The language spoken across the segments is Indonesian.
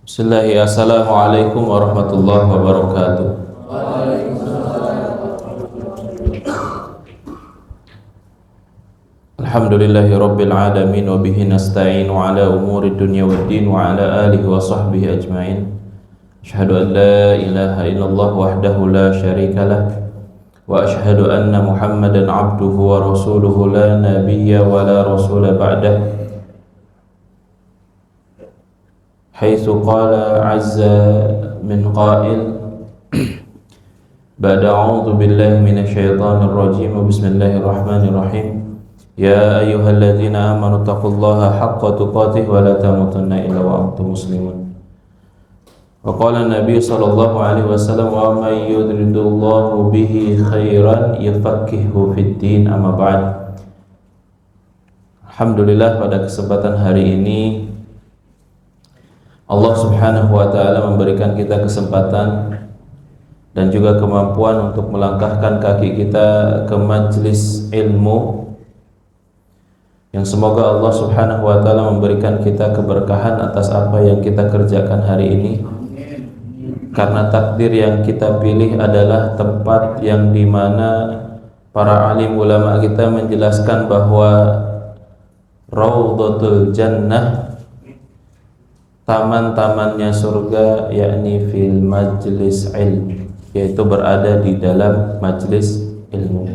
Bismillahirrahmanirrahim. Assalamualaikum warahmatullahi wabarakatuh. Alhamdulillahi rabbil alamin wa bihi nasta'inu ala umuri dunya waddin wa ala alihi wa sahbihi ajma'in. Asyhadu an la ilaha illallah wahdahu la syarika lah wa asyhadu anna Muhammadan abduhu wa rasuluhu la nabiyya wa la rasula ba'dah. حيث قال عز من قائل بعد أعوذ بالله من الشيطان الرجيم بسم الله الرحمن الرحيم يا أيها الذين آمنوا اتقوا الله حق تقاته ولا تموتن إلا وأنتم مسلمون وقال النبي صلى الله عليه وسلم ومن يرد الله به خيرا يفقهه في الدين أما بعد. Alhamdulillah, pada kesempatan hari ini Allah Subhanahu wa ta'ala memberikan kita kesempatan dan juga kemampuan untuk melangkahkan kaki kita ke majelis ilmu yang semoga Allah Subhanahu wa ta'ala memberikan kita keberkahan atas apa yang kita kerjakan hari ini, karena takdir yang kita pilih adalah tempat yang dimana para alim ulama kita menjelaskan bahwa Raudhatul Jannah, taman-tamannya surga, yakni fil majlis ilm, yaitu berada di dalam majlis ilmu.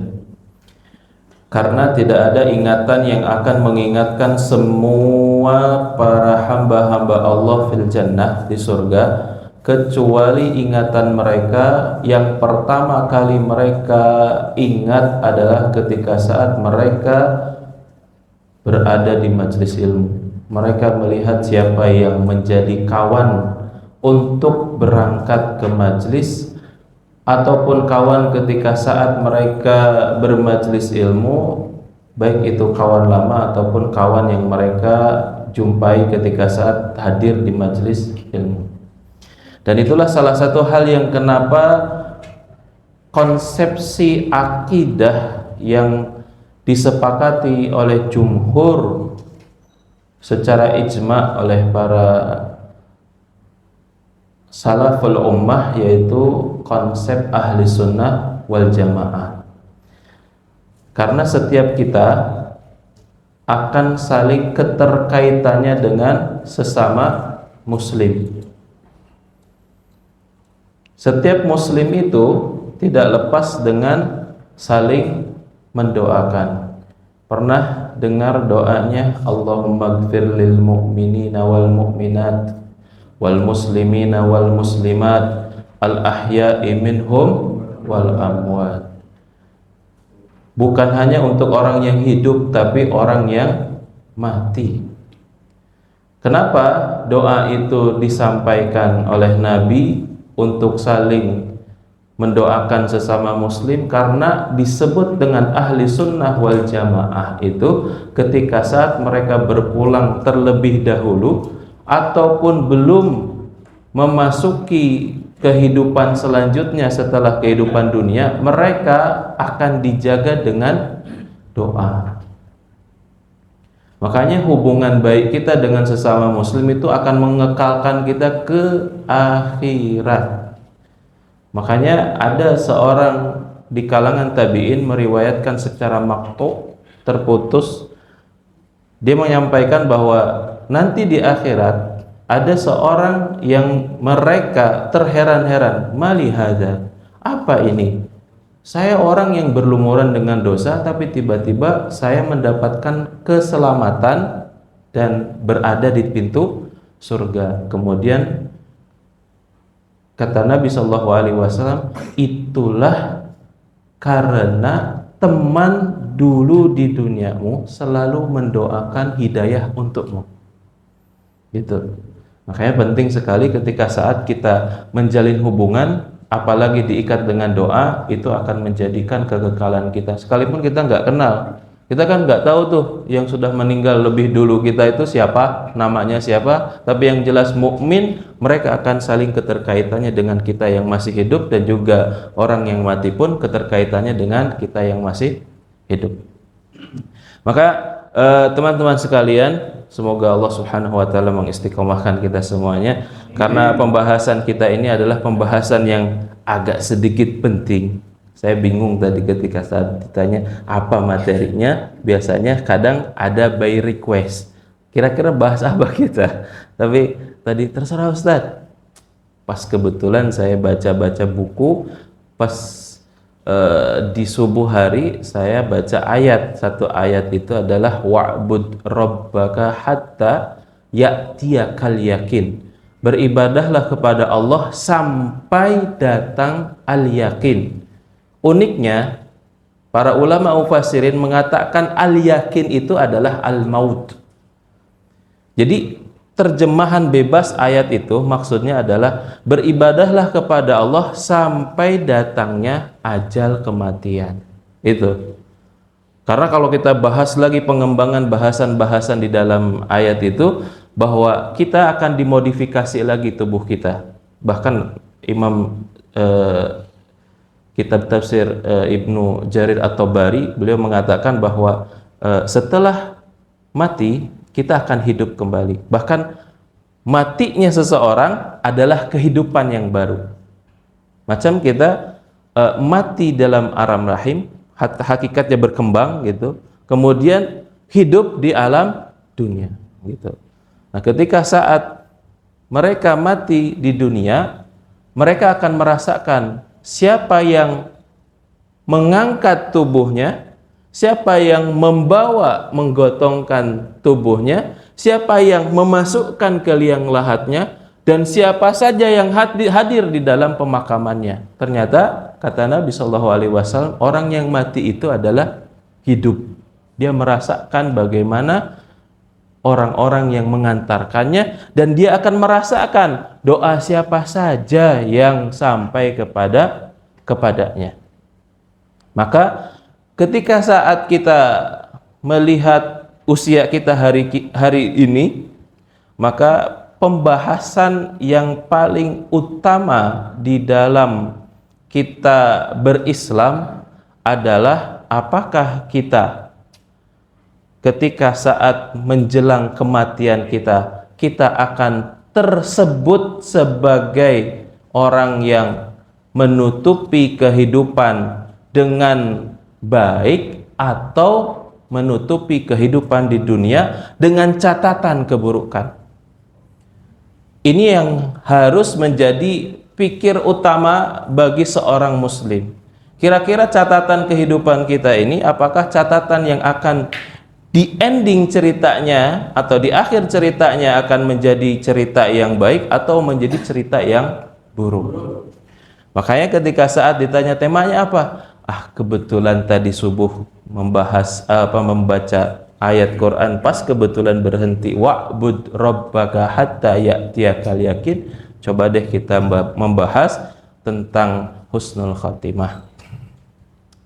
Karena tidak ada ingatan yang akan mengingatkan semua para hamba-hamba Allah fil jannah, di surga, kecuali ingatan mereka yang pertama kali mereka ingat adalah ketika saat mereka berada di majlis ilmu. Mereka melihat siapa yang menjadi kawan untuk berangkat ke majlis, ataupun kawan ketika saat mereka bermajlis ilmu, baik itu kawan lama ataupun kawan yang mereka jumpai ketika saat hadir di majlis ilmu. Dan itulah salah satu hal yang kenapa konsepsi akidah yang disepakati oleh jumhur secara ijma' oleh para salaful ummah, yaitu konsep ahli sunnah wal jamaah. Karena setiap kita akan saling keterkaitannya dengan sesama muslim. Setiap muslim itu tidak lepas dengan saling mendoakan. Pernah dengar doanya Allahumma gfir lil mu'minina wal mu'minat wal muslimina wal muslimat al ahya'i minhum wal amwat. Bukan hanya untuk orang yang hidup, tapi orang yang mati. Kenapa doa itu disampaikan oleh Nabi untuk saling mendoakan sesama muslim? Karena disebut dengan ahli sunnah wal jamaah itu ketika saat mereka berpulang terlebih dahulu ataupun belum memasuki kehidupan selanjutnya setelah kehidupan dunia, mereka akan dijaga dengan doa. Makanya hubungan baik kita dengan sesama muslim itu akan mengekalkan kita ke akhirat. Makanya ada seorang di kalangan tabi'in meriwayatkan secara maqtu', terputus, dia menyampaikan bahwa nanti di akhirat ada seorang yang mereka terheran-heran, mali hadza, apa ini? Saya orang yang berlumuran dengan dosa, tapi tiba-tiba saya mendapatkan keselamatan dan berada di pintu surga. Kemudian kata Nabi Shallallahu Alaihi Wasallam, itulah karena teman dulu di duniamu selalu mendoakan hidayah untukmu. Gitu. Makanya penting sekali ketika saat kita menjalin hubungan, apalagi diikat dengan doa, itu akan menjadikan kekekalan kita. Sekalipun kita nggak kenal, kita kan nggak tahu tuh yang sudah meninggal lebih dulu kita itu siapa, namanya siapa. Tapi yang jelas mukmin, mereka akan saling keterkaitannya dengan kita yang masih hidup, dan juga orang yang mati pun keterkaitannya dengan kita yang masih hidup. Maka teman-teman sekalian, semoga Allah Subhanahu wa taala mengistiqomahkan kita semuanya. Karena pembahasan kita ini adalah pembahasan yang agak sedikit penting. Saya bingung tadi ketika saat ditanya apa materinya, biasanya kadang ada by request. Kira-kira bahas apa kita? Tapi tadi terserah Ustadz. Pas kebetulan saya baca-baca buku, pas di subuh hari saya baca ayat. Satu ayat itu adalah wa'bud rabbaka hatta ya'tiyakal yakin. Beribadahlah kepada Allah sampai datang al-yakin. Uniknya, para ulama mufassirin mengatakan al-yakin itu adalah al-maut. Jadi terjemahan bebas ayat itu maksudnya adalah beribadahlah kepada Allah sampai datangnya ajal kematian. Itu. Karena kalau kita bahas lagi pengembangan bahasan-bahasan di dalam ayat itu, bahwa kita akan dimodifikasi lagi tubuh kita. Bahkan Imam kitab tafsir Ibnu Jarir At-Tabari, beliau mengatakan bahwa setelah mati kita akan hidup kembali. Bahkan matinya seseorang adalah kehidupan yang baru. Macam kita mati dalam alam rahim, hakikatnya berkembang gitu, kemudian hidup di alam dunia gitu. Nah, ketika saat mereka mati di dunia, mereka akan merasakan siapa yang mengangkat tubuhnya, siapa yang membawa menggotongkan tubuhnya, siapa yang memasukkan ke liang lahatnya, dan siapa saja yang hadir di dalam pemakamannya. Ternyata kata Nabi SAW, orang yang mati itu adalah hidup. Dia merasakan bagaimana orang-orang yang mengantarkannya, dan dia akan merasakan doa siapa saja yang sampai kepadanya. Maka ketika saat kita melihat usia kita hari ini, maka pembahasan yang paling utama di dalam kita berislam adalah apakah kita ketika saat menjelang kematian kita akan tersebut sebagai orang yang menutupi kehidupan dengan baik atau menutupi kehidupan di dunia dengan catatan keburukan. Ini yang harus menjadi pikir utama bagi seorang muslim. Kira-kira catatan kehidupan kita ini apakah catatan yang akan di ending ceritanya atau di akhir ceritanya akan menjadi cerita yang baik atau menjadi cerita yang buruk. Makanya ketika saat ditanya temanya apa? Kebetulan tadi subuh membaca ayat Quran, pas kebetulan berhenti wa'bud rabbaka hatta ya'tiyakal yakin. Coba deh kita membahas tentang husnul khotimah.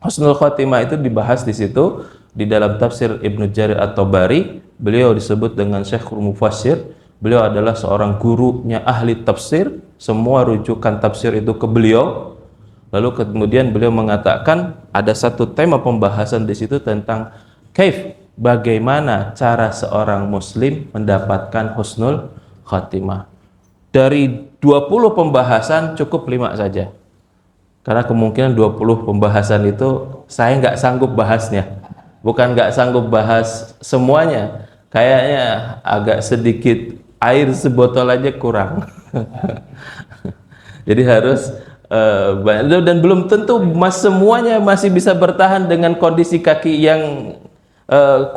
Husnul khotimah itu dibahas di situ di dalam tafsir Ibnu Jarir At-Tabari. Beliau disebut dengan Syekhul Mufassir. Beliau adalah seorang gurunya ahli tafsir. Semua rujukan tafsir itu ke beliau. Lalu kemudian beliau mengatakan ada satu tema pembahasan di situ tentang bagaimana cara seorang muslim mendapatkan husnul khatimah. Dari 20 pembahasan cukup 5 saja. Karena kemungkinan 20 pembahasan itu saya nggak sanggup bahasnya. Bukan nggak sanggup bahas semuanya, kayaknya agak sedikit, air sebotol aja kurang. Jadi harus dan belum tentu semuanya masih bisa bertahan dengan kondisi kaki yang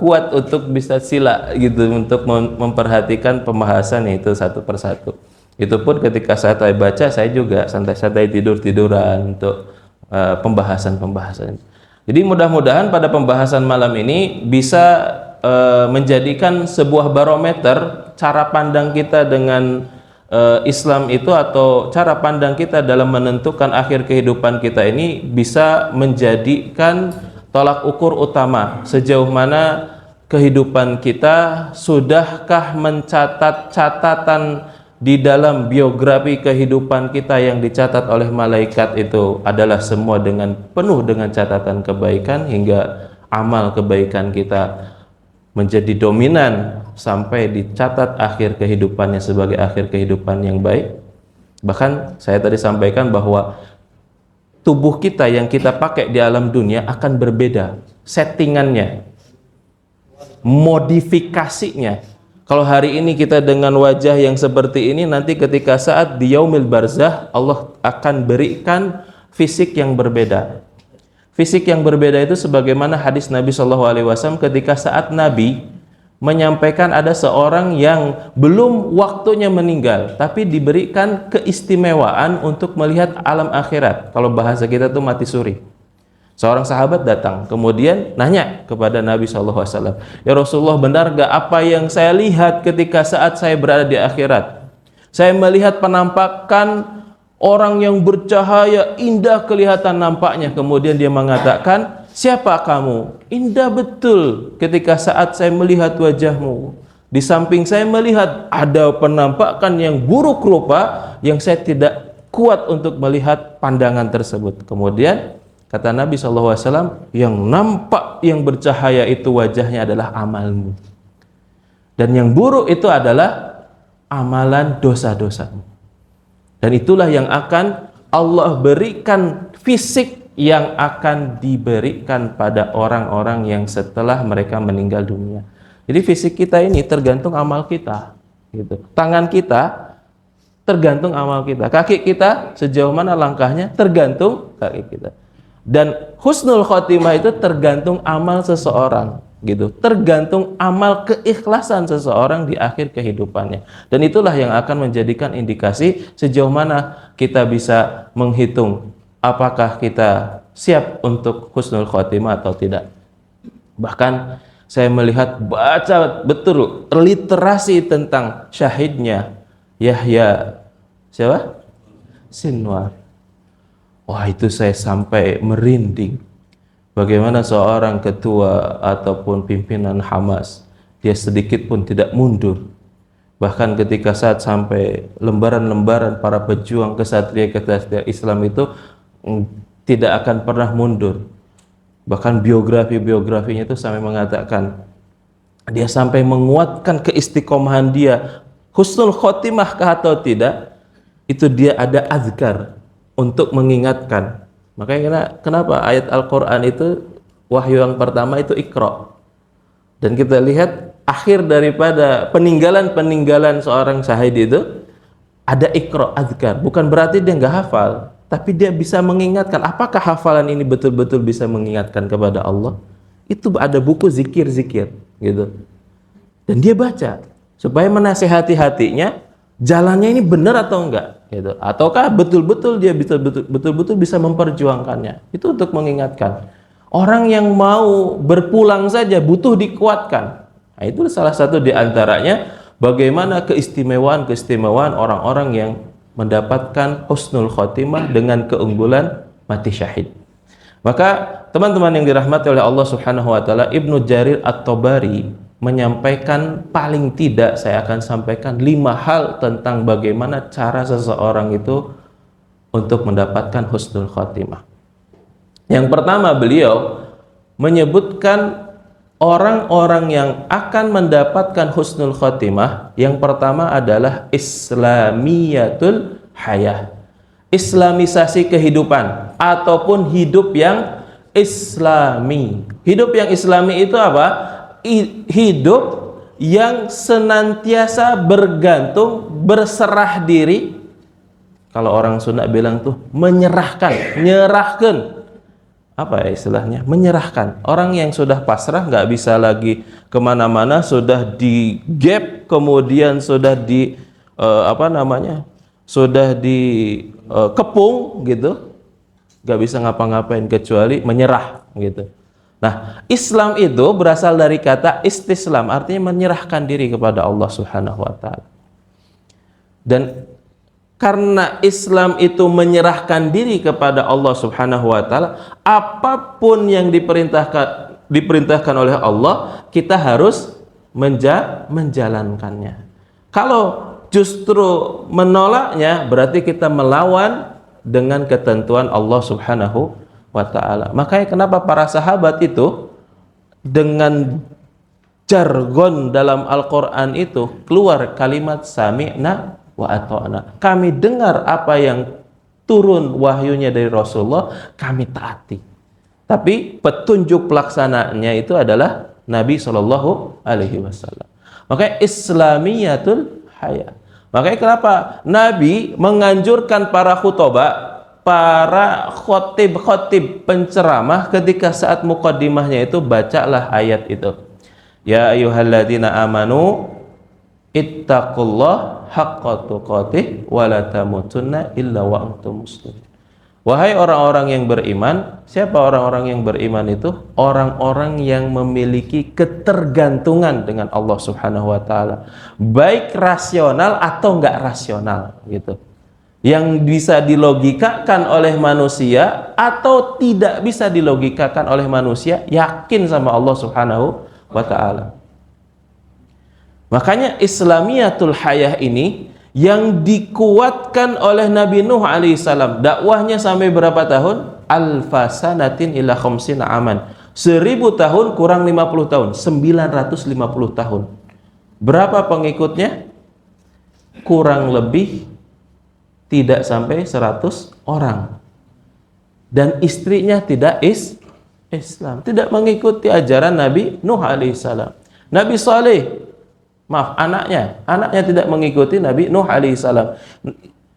kuat untuk bisa sila gitu, untuk memperhatikan pembahasan itu satu persatu. Itu pun ketika saya baca, saya juga santai-santai tidur-tiduran untuk pembahasan-pembahasan. Jadi mudah-mudahan pada pembahasan malam ini bisa menjadikan sebuah barometer cara pandang kita dengan Islam itu, atau cara pandang kita dalam menentukan akhir kehidupan kita ini bisa menjadikan tolak ukur utama sejauh mana kehidupan kita. Sudahkah mencatat catatan di dalam biografi kehidupan kita yang dicatat oleh malaikat itu adalah semua penuh dengan catatan kebaikan, hingga amal kebaikan kita menjadi dominan sampai dicatat akhir kehidupannya sebagai akhir kehidupan yang baik. Bahkan saya tadi sampaikan bahwa tubuh kita yang kita pakai di alam dunia akan berbeda settingannya, modifikasinya. Kalau hari ini kita dengan wajah yang seperti ini, nanti ketika saat di yaumil barzah Allah akan berikan fisik yang berbeda. Fisik yang berbeda itu sebagaimana hadis Nabi SAW ketika saat Nabi menyampaikan ada seorang yang belum waktunya meninggal tapi diberikan keistimewaan untuk melihat alam akhirat. Kalau bahasa kita tuh mati suri. Seorang sahabat datang kemudian nanya kepada Nabi SAW, "Ya Rasulullah, benar gak apa yang saya lihat ketika saat saya berada di akhirat? Saya melihat penampakan orang yang bercahaya, indah kelihatan nampaknya." Kemudian dia mengatakan, "Siapa kamu? Indah betul ketika saat saya melihat wajahmu. Di samping saya melihat ada penampakan yang buruk rupa yang saya tidak kuat untuk melihat pandangan tersebut." Kemudian kata Nabi SAW, yang nampak yang bercahaya itu wajahnya adalah amalmu. Dan yang buruk itu adalah amalan dosa-dosamu. Dan itulah yang akan Allah berikan fisik yang akan diberikan pada orang-orang yang setelah mereka meninggal dunia. Jadi fisik kita ini tergantung amal kita. Gitu. Tangan kita tergantung amal kita. Kaki kita sejauh mana langkahnya tergantung kaki kita. Dan husnul khotimah itu tergantung amal seseorang, gitu. Tergantung amal keikhlasan seseorang di akhir kehidupannya. Dan itulah yang akan menjadikan indikasi sejauh mana kita bisa menghitung apakah kita siap untuk husnul khotimah atau tidak. Bahkan saya melihat baca betul literasi tentang syahidnya Yahya siapa? Sinwar. Wah, itu saya sampai merinding. Bagaimana seorang ketua ataupun pimpinan Hamas, dia sedikit pun tidak mundur. Bahkan ketika saat sampai lembaran-lembaran para pejuang kesatria-kesatria Islam itu tidak akan pernah mundur. Bahkan biografi-biografinya itu sampai mengatakan, dia sampai menguatkan keistiqomahan dia, husnul khotimah kah atau tidak, itu dia ada azkar untuk mengingatkan. Makanya kenapa ayat Al-Quran itu wahyu yang pertama itu Iqra. Dan kita lihat akhir daripada peninggalan seorang syahid itu ada Iqra azkar. Bukan berarti dia nggak hafal, tapi dia bisa mengingatkan. Apakah hafalan ini betul-betul bisa mengingatkan kepada Allah? Itu ada buku zikir-zikir gitu. Dan dia baca supaya menasehati hatinya, jalannya ini benar atau enggak gitu. Ataukah betul-betul dia betul-betul bisa memperjuangkannya. Itu untuk mengingatkan. Orang yang mau berpulang saja butuh dikuatkan. Nah, itu salah satu di antaranya bagaimana keistimewaan orang-orang yang mendapatkan husnul khotimah dengan keunggulan mati syahid. Maka teman-teman yang dirahmati oleh Allah Subhanahu wa taala, Ibnu Jarir At-Tabari menyampaikan, paling tidak saya akan sampaikan 5 hal tentang bagaimana cara seseorang itu untuk mendapatkan husnul khotimah. Yang pertama, beliau menyebutkan orang-orang yang akan mendapatkan husnul khotimah. Yang pertama adalah islamiyatul hayah, islamisasi kehidupan ataupun hidup yang islami. Hidup yang islami itu apa? Hidup yang senantiasa bergantung, berserah diri. Kalau orang Sunda bilang tuh menyerahkan, nyerahkan. Apa ya istilahnya? Menyerahkan. Orang yang sudah pasrah, nggak bisa lagi kemana-mana, sudah di gap, kemudian sudah di sudah di kepung gitu, nggak bisa ngapa-ngapain kecuali menyerah gitu. Nah, Islam itu berasal dari kata istislam, artinya menyerahkan diri kepada Allah Subhanahu wa taala. Dan karena Islam itu menyerahkan diri kepada Allah Subhanahu wa taala, apapun yang diperintahkan oleh Allah, kita harus menjalankannya. Kalau justru menolaknya, berarti kita melawan dengan ketentuan Allah Subhanahu wa ta'ala. Makanya kenapa para sahabat itu dengan jargon dalam Al-Quran itu keluar kalimat sami'na wa ata'na. Kami dengar apa yang turun wahyunya dari Rasulullah, kami taati. Tapi petunjuk pelaksanaannya itu adalah Nabi Shallallahu Alaihi Wasallam. Makanya Islamiyatul Haya. Makanya kenapa Nabi menganjurkan para khutbah, para khotib penceramah ketika saat muqaddimahnya itu bacalah ayat itu. Ya ayyuhalladzina amanu ittaqullah haqqa tuqatih wa la tamutunna illa wa antum muslimun. Wahai orang-orang yang beriman, siapa orang-orang yang beriman itu? Orang-orang yang memiliki ketergantungan dengan Allah Subhanahu wa taala. Baik rasional atau enggak rasional gitu. Yang bisa dilogikakan oleh manusia atau tidak bisa dilogikakan oleh manusia, yakin sama Allah Subhanahu wa taala. Makanya Islamiyatul Hayah ini yang dikuatkan oleh Nabi Nuh alaihissalam, dakwahnya sampai berapa tahun? Alfasanatin ila khamsina aman, 1000 tahun kurang 50 tahun, 950 tahun. Berapa pengikutnya? Kurang lebih tidak sampai 100 orang. Dan istrinya tidak Islam, tidak mengikuti ajaran Nabi Nuh alaihissalam. Nabi Saleh, maaf, anaknya tidak mengikuti Nabi Nuh alaihissalam.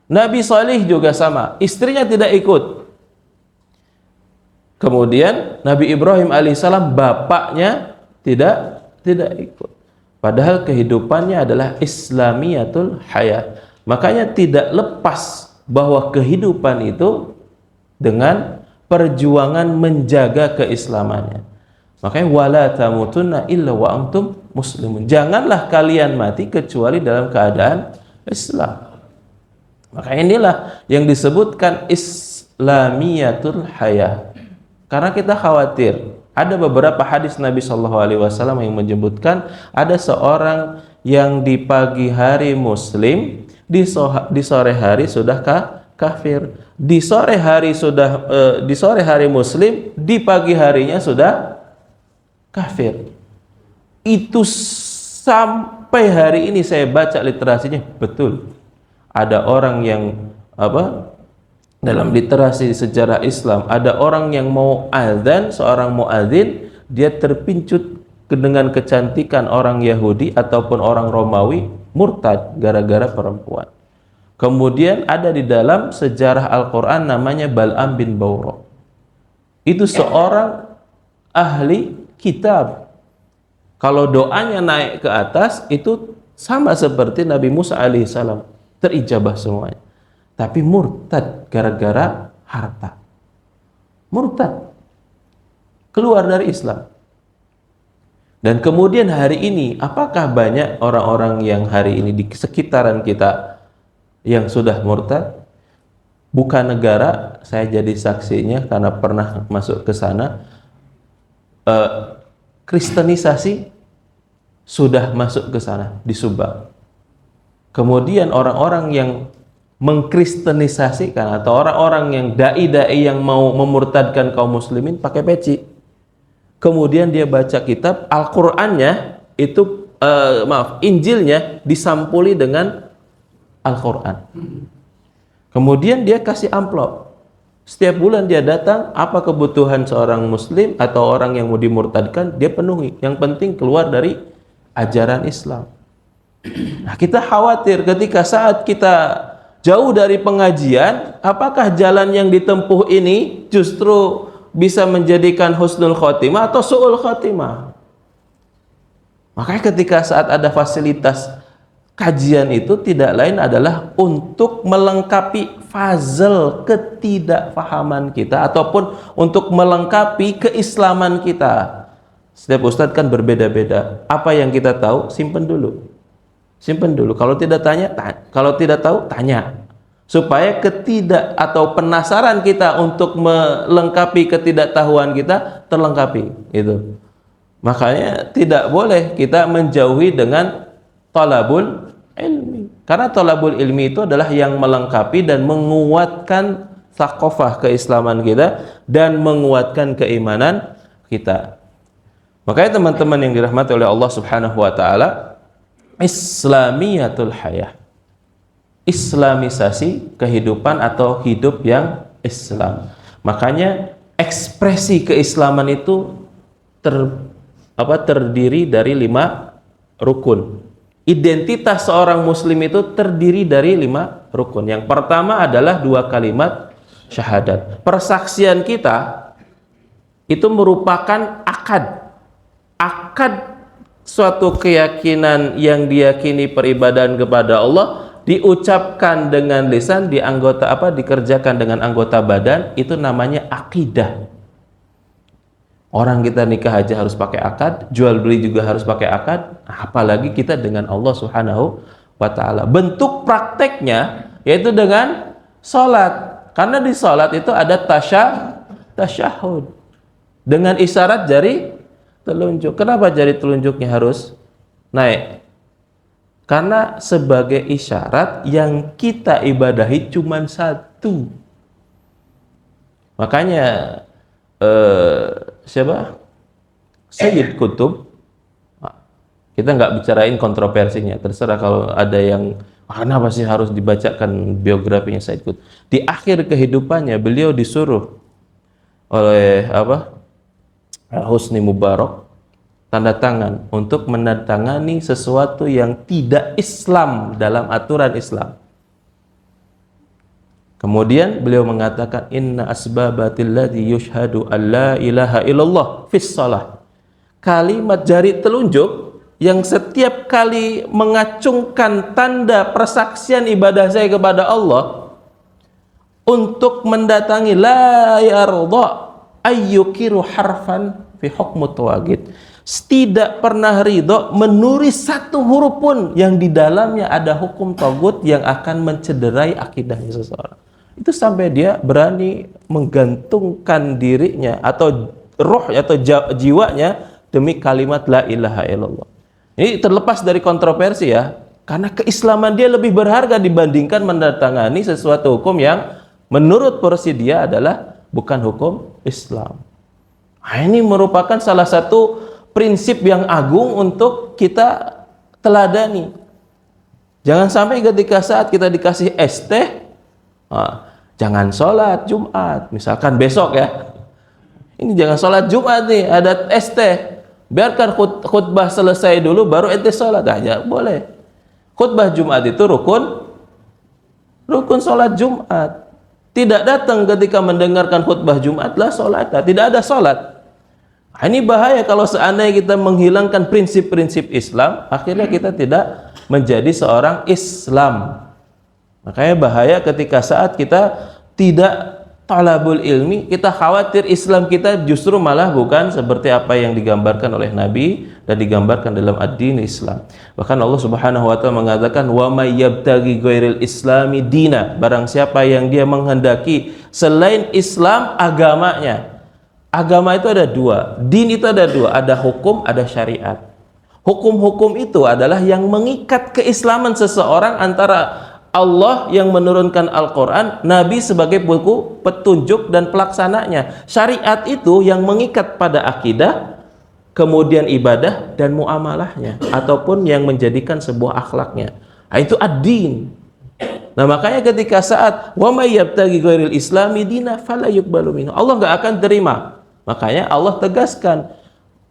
Nabi Salih juga sama, istrinya tidak ikut. Kemudian Nabi Ibrahim alaihissalam, bapaknya tidak ikut. Padahal kehidupannya adalah Islamiyatul Hayah. Makanya tidak lepas bahwa kehidupan itu dengan perjuangan menjaga keislamannya. Makanya wala tamutunna illa wa antum muslimun. Janganlah kalian mati kecuali dalam keadaan Islam. Maka inilah yang disebutkan Islamiyatul Hayah. Karena kita khawatir ada beberapa hadis Nabi Shallallahu Alaihi Wasallam yang menyebutkan ada seorang yang di pagi hari Muslim, di sore hari sudah kafir. Di sore hari Muslim, di pagi harinya sudah kafir. Itu sampai hari ini saya baca literasinya, betul. Ada orang yang dalam literasi sejarah Islam, ada orang yang mau azan, seorang muadzin, dia terpincut dengan kecantikan orang Yahudi ataupun orang Romawi, murtad gara-gara perempuan. Kemudian ada di dalam sejarah Al-Quran namanya Bal'am bin Bawra. Itu seorang ahli kitab. Kalau doanya naik ke atas itu sama seperti Nabi Musa alaihissalam, terijabah semuanya. Tapi murtad gara-gara harta. Murtad, keluar dari Islam. Dan kemudian hari ini, apakah banyak orang-orang yang hari ini di sekitaran kita yang sudah murtad? Bukan negara, saya jadi saksinya karena pernah masuk ke sana. Kristenisasi sudah masuk ke sana di Subang. Kemudian orang-orang yang mengkristenisasikan atau orang-orang yang dai-dai yang mau memurtadkan kaum muslimin pakai peci. Kemudian dia baca kitab Al-Qur'annya itu Injilnya disampuli dengan Al-Qur'an. Kemudian dia kasih amplop. Setiap bulan dia datang, apa kebutuhan seorang muslim atau orang yang mau dimurtadkan, dia penuhi. Yang penting keluar dari ajaran Islam. Nah, kita khawatir ketika saat kita jauh dari pengajian, apakah jalan yang ditempuh ini justru bisa menjadikan husnul khotimah atau su'ul khotimah? Makanya ketika saat ada fasilitas kajian itu tidak lain adalah untuk melengkapi fazal ketidakfahaman kita ataupun untuk melengkapi keislaman kita. Setiap ustadz kan berbeda-beda. Apa yang kita tahu simpen dulu. Simpen dulu. Kalau tidak tahu tanya. Supaya penasaran kita untuk melengkapi ketidaktahuan kita terlengkapi. Itu. Makanya tidak boleh kita menjauhi dengan talabul ilmi. Karena talabul ilmi itu adalah yang melengkapi dan menguatkan thaqafah keislaman kita dan menguatkan keimanan kita. Makanya teman-teman yang dirahmati oleh Allah Subhanahu wa taala, Islamiyatul hayah. Islamisasi kehidupan atau hidup yang Islam. Makanya ekspresi keislaman itu terdiri dari 5 rukun. Identitas seorang muslim itu terdiri dari 5 rukun. Yang pertama adalah 2 kalimat syahadat. Persaksian kita itu merupakan akad. Akad suatu keyakinan yang diyakini peribadahan kepada Allah, diucapkan dengan lisan, dikerjakan dengan anggota badan, itu namanya akidah. Orang kita nikah aja harus pakai akad, jual beli juga harus pakai akad, apalagi kita dengan Allah Subhanahu wa taala. Bentuk prakteknya yaitu dengan salat. Karena di salat itu ada tasyahud. Dengan isyarat jari telunjuk. Kenapa jari telunjuknya harus naik? Karena sebagai isyarat yang kita ibadahi cuma 1. Makanya siapa? Sayyid Qutb. Kita nggak bicarain kontroversinya, terserah kalau ada yang kenapa sih harus dibacakan biografinya Sayyid Qutb. Di akhir kehidupannya beliau disuruh oleh Husni Mubarak tanda tangan untuk menandatangani sesuatu yang tidak Islam dalam aturan Islam. Kemudian beliau mengatakan inna asbabatil ladzi yushhadu an la ilaha illallah fis shalah. Kalimat jari telunjuk yang setiap kali mengacungkan tanda persaksian ibadah saya kepada Allah untuk mendatangi la yarda ayyukiru harfan fi hukmu tawagid, tidak pernah ridho menulis 1 huruf pun yang di dalamnya ada hukum tagut yang akan mencederai akidahnya seseorang. Itu sampai dia berani menggantungkan dirinya atau roh atau jiwanya demi kalimat la ilaha illallah. Ini terlepas dari kontroversi ya, karena keislaman dia lebih berharga dibandingkan mendatangani sesuatu hukum yang menurut porsi dia adalah bukan hukum Islam. Nah, ini merupakan salah satu prinsip yang agung untuk kita teladani. Jangan sampai ketika saat kita dikasih ST, jangan sholat Jumat, misalkan besok ya. Ini jangan sholat Jumat nih, ada ST. Biarkan khutbah selesai dulu, baru ente sholat aja, boleh. Khutbah Jumat itu rukun sholat Jumat. Tidak datang ketika mendengarkan khutbah Jumat lah sholat, tidak ada sholat. Ini bahaya kalau seandainya kita menghilangkan prinsip-prinsip Islam, akhirnya kita tidak menjadi seorang Islam. Makanya bahaya ketika saat kita tidak talabul ilmi, kita khawatir Islam kita justru malah bukan seperti apa yang digambarkan oleh Nabi dan digambarkan dalam ad-din Islam. Bahkan Allah Subhanahu wa taala mengatakan wa may yabtaghi ghairil islami dina, barang siapa yang dia menghendaki selain Islam agamanya. Agama itu ada 2, din itu ada 2, ada hukum, ada syariat. Hukum-hukum itu adalah yang mengikat keislaman seseorang antara Allah yang menurunkan Al-Quran, Nabi sebagai buku petunjuk dan pelaksananya. Syariat itu yang mengikat pada akidah, kemudian ibadah dan muamalahnya, ataupun yang menjadikan sebuah akhlaknya. Nah, itu ad-din. Nah, makanya ketika saat wa may yabtaghi ghairil islami dina fala yuqbalu minhu, Allah nggak akan terima. Makanya Allah tegaskan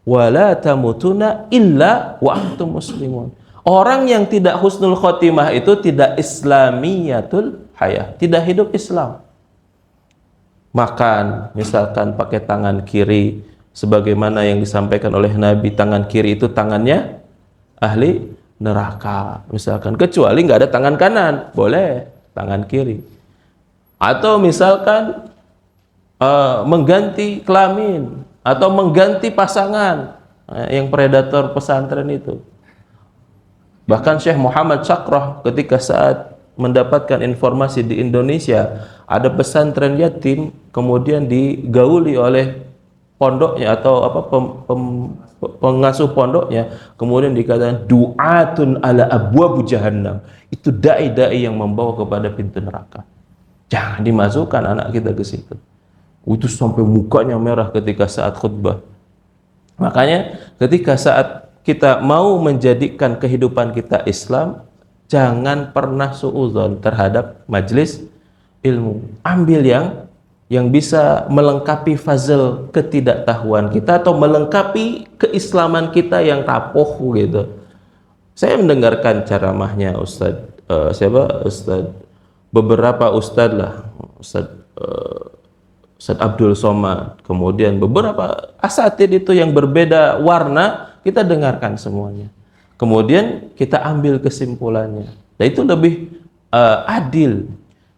wala tamutuna illa wa antum muslimun. Orang yang tidak husnul khotimah itu tidak islamiyatul hayah, tidak hidup Islam. Makan misalkan pakai tangan kiri, sebagaimana yang disampaikan oleh Nabi, tangan kiri itu tangannya ahli neraka misalkan, kecuali nggak ada tangan kanan, boleh tangan kiri. Atau misalkan mengganti kelamin atau mengganti pasangan, yang predator pesantren itu. Bahkan Syekh Muhammad Sakrah ketika saat mendapatkan informasi di Indonesia ada pesantren yatim kemudian digauli oleh pondoknya atau pengasuh pondoknya, kemudian dikatakan du'atun ala abwabu jahannam, itu dai-dai yang membawa kepada pintu neraka, jangan dimasukkan anak kita ke situ. Itu sampai mukanya merah ketika saat khutbah. Makanya ketika saat kita mau menjadikan kehidupan kita Islam, jangan pernah suudzon terhadap majelis ilmu. Ambil yang bisa melengkapi fazil ketidaktahuan kita atau melengkapi keislaman kita yang rapuh gitu. Saya mendengarkan ceramahnya beberapa ustadz lah, Ustadz Abdul Somad, kemudian beberapa asatid itu yang berbeda warna, kita dengarkan semuanya. Kemudian kita ambil kesimpulannya. Dan itu lebih adil.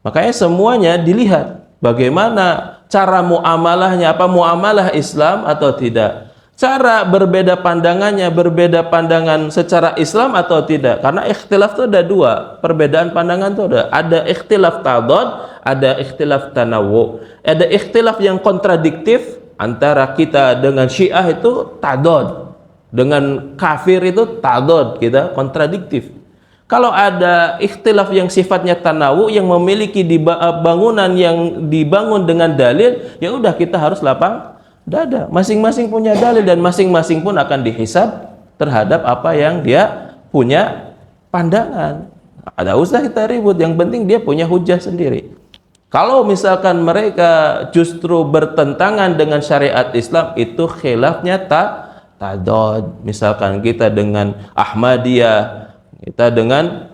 Makanya semuanya dilihat bagaimana cara muamalahnya, apa muamalah Islam atau tidak. Cara berbeda pandangannya, berbeda pandangan secara Islam atau tidak. Karena ikhtilaf itu ada dua, perbedaan pandangan itu ada ikhtilaf tadad, ada ikhtilaf tanawwu. Ada ikhtilaf yang kontradiktif antara kita dengan Syiah itu tadad, dengan kafir itu tadad, kita kontradiktif. Kalau ada ikhtilaf yang sifatnya tanawwu, yang memiliki bangunan yang dibangun dengan dalil, ya udah kita harus lapang dada. Masing-masing punya dalil dan masing-masing pun akan dihisab terhadap apa yang dia punya pandangan. Ada usah kita ribut, yang penting dia punya hujah sendiri. Kalau misalkan mereka justru bertentangan dengan syariat Islam, itu khilafnya tadad. Misalkan kita dengan Ahmadiyah, kita dengan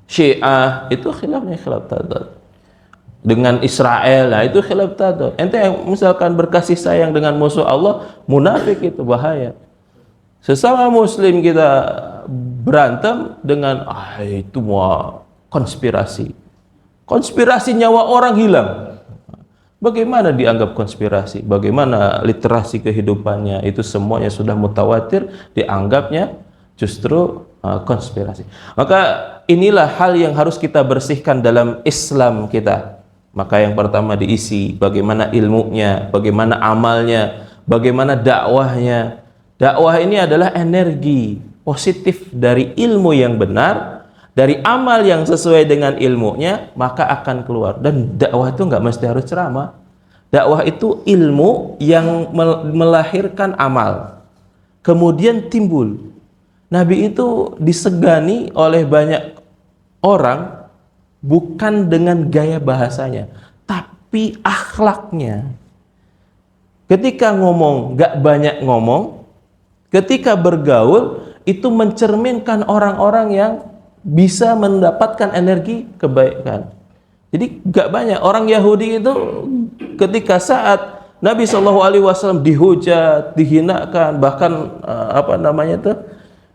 Syiah, itu khilafnya khilaf tadad. Dengan Israel, nah itu khilaf tadad. Ente yang misalkan berkasih sayang dengan musuh Allah, munafik, itu bahaya. Sesama muslim kita berantem dengan itu mau konspirasi. Konspirasi nyawa orang hilang. Bagaimana dianggap konspirasi? Bagaimana literasi kehidupannya? Itu semuanya sudah mutawatir, dianggapnya justru konspirasi. Maka inilah hal yang harus kita bersihkan dalam Islam kita. Maka yang pertama diisi bagaimana ilmunya, bagaimana amalnya, bagaimana dakwahnya. Dakwah ini adalah energi positif dari ilmu yang benar, dari amal yang sesuai dengan ilmunya, maka akan keluar. Dan dakwah itu nggak mesti harus ceramah. Dakwah itu ilmu yang melahirkan amal. Kemudian timbul. Nabi itu disegani oleh banyak orang bukan dengan gaya bahasanya, tapi akhlaknya. Ketika ngomong, nggak banyak ngomong. Ketika bergaul, itu mencerminkan orang-orang yang bisa mendapatkan energi kebaikan. Jadi gak banyak orang Yahudi itu ketika saat Nabi SAW dihujat, dihinakan, bahkan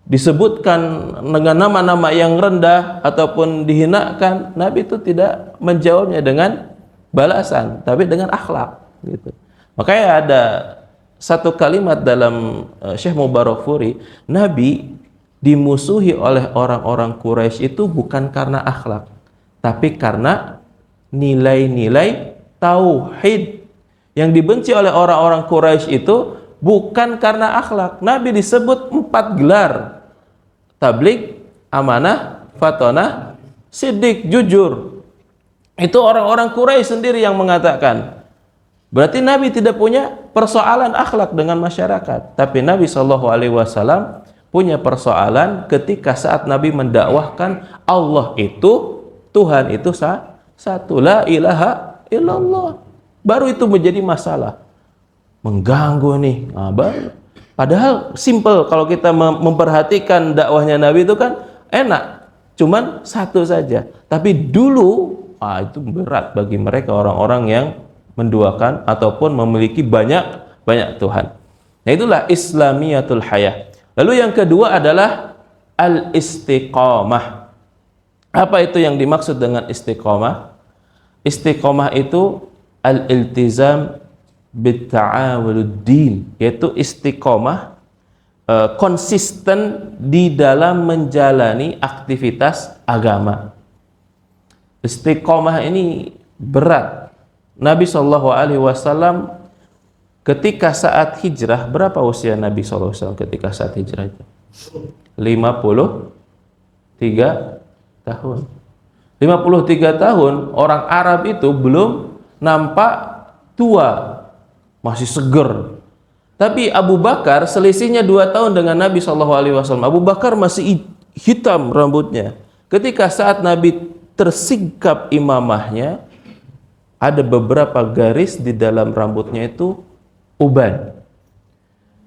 disebutkan dengan nama-nama yang rendah ataupun dihinakan, Nabi itu tidak menjawabnya dengan balasan, tapi dengan akhlak gitu. Makanya ada satu kalimat dalam Syekh Mubarakfuri, Nabi dimusuhi oleh orang-orang Quraisy itu bukan karena akhlak, tapi karena nilai-nilai tauhid. Yang dibenci oleh orang-orang Quraisy itu bukan karena akhlak. Nabi disebut 4 gelar: tabligh, amanah, fatonah, siddiq, jujur. Itu orang-orang Quraisy sendiri yang mengatakan. Berarti Nabi tidak punya persoalan akhlak dengan masyarakat, tapi Nabi SAW punya persoalan ketika saat Nabi mendakwahkan Allah itu, Tuhan itu satu, la ilaha illallah. Baru itu menjadi masalah, mengganggu nih. Padahal simple kalau kita memperhatikan dakwahnya Nabi itu kan enak, cuman satu saja. Tapi dulu itu berat bagi mereka orang-orang yang menduakan ataupun memiliki banyak Tuhan. Nah, itulah Islamiyatul Hayah. Lalu yang kedua adalah al-istiqamah. Apa itu yang dimaksud dengan istiqamah? Istiqamah itu al-iltizam bitta'awuluddin, yaitu istiqamah konsisten di dalam menjalani aktivitas agama. Istiqamah ini berat. Nabi SAW ketika saat hijrah, berapa usia Nabi SAW ketika saat hijrah itu? 53 tahun. 53 tahun, orang Arab itu belum nampak tua, masih seger. Tapi Abu Bakar selisihnya 2 tahun dengan Nabi SAW. Abu Bakar masih hitam rambutnya. Ketika saat Nabi tersingkap imamahnya, ada beberapa garis di dalam rambutnya itu uban.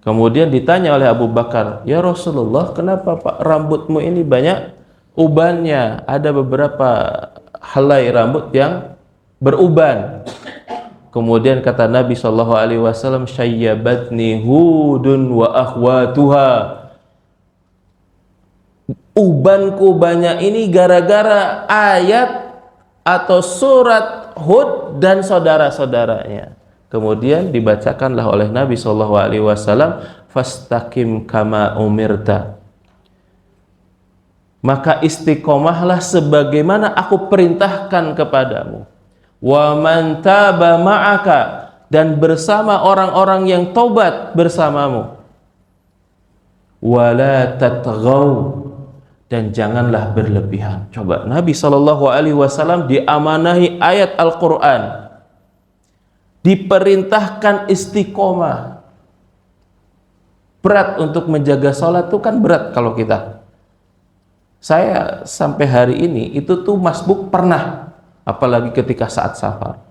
Kemudian ditanya oleh Abu Bakar, "Ya Rasulullah, kenapa Pak rambutmu ini banyak ubannya? Ada beberapa helai rambut yang beruban." Kemudian kata Nabi SAW, "Syayyabatni Hudun wa akhwatuha." Ubanku banyak ini gara-gara ayat atau surat Hud dan saudara-saudaranya. Kemudian dibacakanlah oleh Nabi SAW, "Fastaqim kama umirta." Maka istiqomahlah sebagaimana aku perintahkan kepadamu. Wa man taba ma'aka, dan bersama orang-orang yang taubat bersamamu. Wala tatghaw, dan janganlah berlebihan. Coba Nabi SAW diamanahi ayat Al-Quran, diperintahkan istiqomah. Berat untuk menjaga sholat itu kan berat kalau kita. Saya sampai hari ini itu tuh masbuk pernah, apalagi ketika saat safar.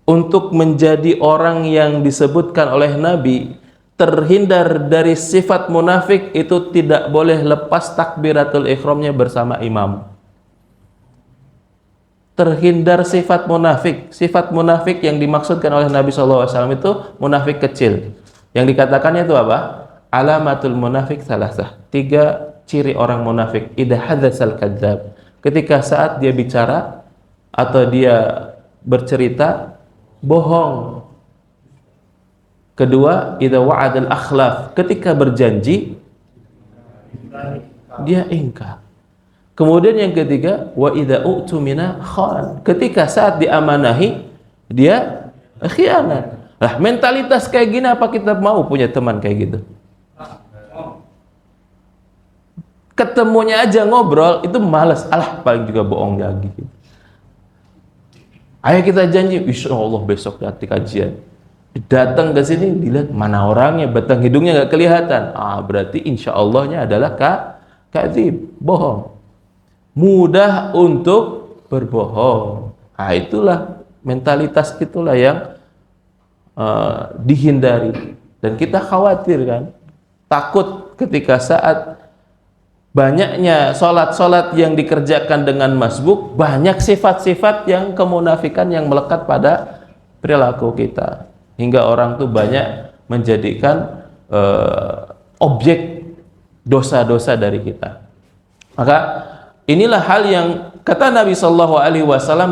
Untuk menjadi orang yang disebutkan oleh Nabi terhindar dari sifat munafik, itu tidak boleh lepas takbiratul ihramnya bersama imam. Terhindar sifat munafik. Sifat munafik yang dimaksudkan oleh Nabi SAW itu munafik kecil. Yang dikatakannya itu apa? Alamatul munafik salasah. 3 ciri orang munafik. Idza hadzal kadzdzab. Ketika saat dia bicara atau dia bercerita, bohong. Kedua, idza wa'adal akhlaf. Ketika berjanji, dia ingkar. Kemudian yang ketiga, wa idza u'tumina khan. Ketika saat diamanahi, dia khianat. Lah, mentalitas kayak gini apa kita mau punya teman kayak gitu? Ketemunya aja ngobrol itu malas, alah paling juga bohong lagi. Ayo kita janji, insya Allah besok nanti kajian. Datang ke sini dilihat mana orangnya, batang hidungnya nggak kelihatan. Berarti insya Allahnya adalah kadzib, bohong. Mudah untuk berbohong. Itulah mentalitas, itulah yang dihindari. Dan kita khawatir kan, takut ketika saat banyaknya sholat-sholat yang dikerjakan dengan masbuk, banyak sifat-sifat yang kemunafikan yang melekat pada perilaku kita, hingga orang tuh banyak menjadikan objek dosa-dosa dari kita. Maka inilah hal yang kata Nabi SAW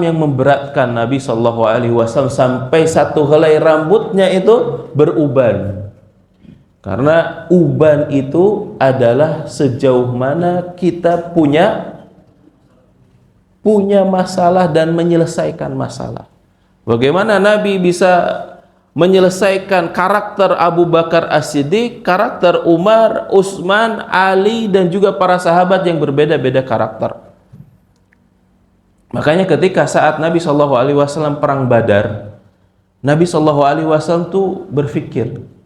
yang memberatkan Nabi SAW, sampai 1 helai rambutnya itu beruban. Karena uban itu adalah sejauh mana kita punya masalah dan menyelesaikan masalah. Bagaimana Nabi bisa menyelesaikan karakter Abu Bakar As-Siddiq, karakter Umar, Utsman, Ali, dan juga para sahabat yang berbeda-beda karakter. Makanya ketika saat Nabi SAW perang Badar, Nabi SAW tuh berpikir,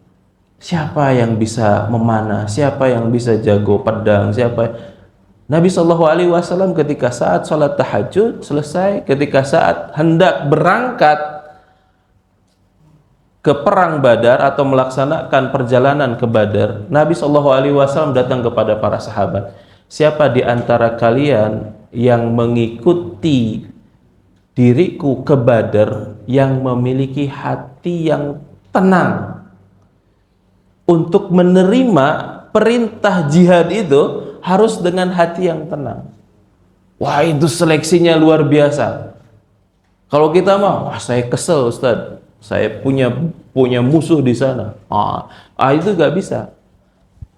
siapa yang bisa memanah, siapa yang bisa jago pedang, Nabi SAW ketika saat sholat tahajud selesai, ketika saat hendak berangkat ke perang Badar atau melaksanakan perjalanan ke Badar, Nabi SAW datang kepada para sahabat, siapa di antara kalian yang mengikuti diriku ke Badar yang memiliki hati yang tenang untuk menerima perintah jihad itu, harus dengan hati yang tenang. Wah, itu seleksinya luar biasa. Kalau kita mah, wah saya kesel Ustaz, saya punya musuh di sana. Itu gak bisa.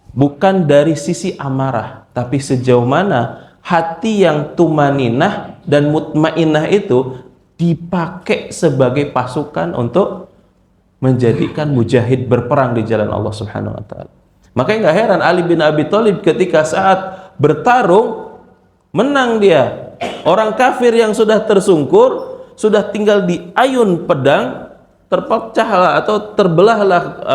Bukan dari sisi amarah, tapi sejauh mana hati yang tumaninah dan mutmainah itu dipakai sebagai pasukan untuk menjadikan mujahid berperang di jalan Allah Subhanahu wa taala. Makanya nggak heran Ali bin Abi Thalib ketika saat bertarung menang dia. Orang kafir yang sudah tersungkur, sudah tinggal di ayun pedang, terpecahlah atau terbelahlah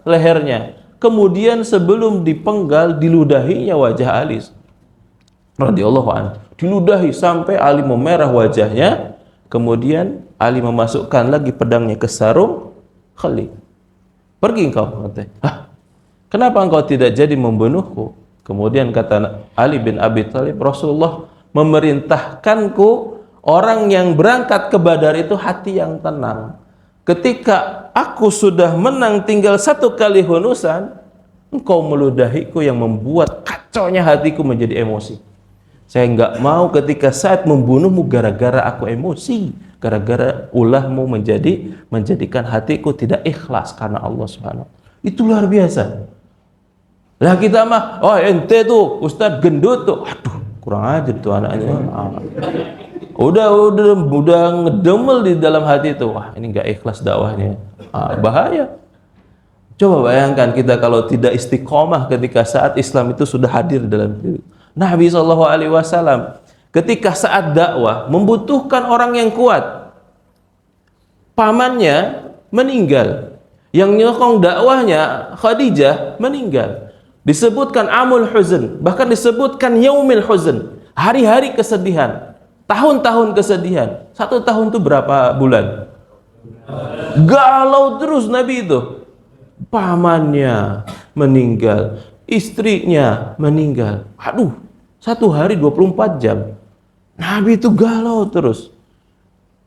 lehernya. Kemudian sebelum dipenggal diludahinya wajah Ali radhiyallahu anhu. Diludahi sampai Ali memerah wajahnya. Kemudian Ali memasukkan lagi pedangnya ke sarung Khalid. Pergi engkau, katanya. Hah? Kenapa engkau tidak jadi membunuhku? Kemudian kata Ali bin Abi Thalib, Rasulullah memerintahkanku, orang yang berangkat ke Badar itu hati yang tenang. Ketika aku sudah menang tinggal satu kali hunusan, engkau meludahiku yang membuat kacaunya hatiku menjadi emosi. Saya enggak mau ketika saat membunuhmu gara-gara aku emosi, gara-gara ulahmu menjadikan hatiku tidak ikhlas karena Allah Subhanahu. Itu luar biasa. Lah kita mah, oh ente tuh Ustadz gendut tuh, aduh kurang ajar tuh anaknya. Udah ngedemel di dalam hati itu, wah ini nggak ikhlas dakwahnya, bahaya. Coba bayangkan kita kalau tidak istiqomah ketika saat Islam itu sudah hadir dalam diri. Nabi SAW ketika saat dakwah membutuhkan orang yang kuat. Pamannya meninggal, yang nyokong dakwahnya Khadijah meninggal. Disebutkan amul huzn, bahkan disebutkan yaumil huzn, hari-hari kesedihan, tahun-tahun kesedihan. 1 tahun itu berapa bulan? Galau terus Nabi itu. Pamannya meninggal, istrinya meninggal. Aduh, 1 hari 24 jam. Nabi itu galau terus.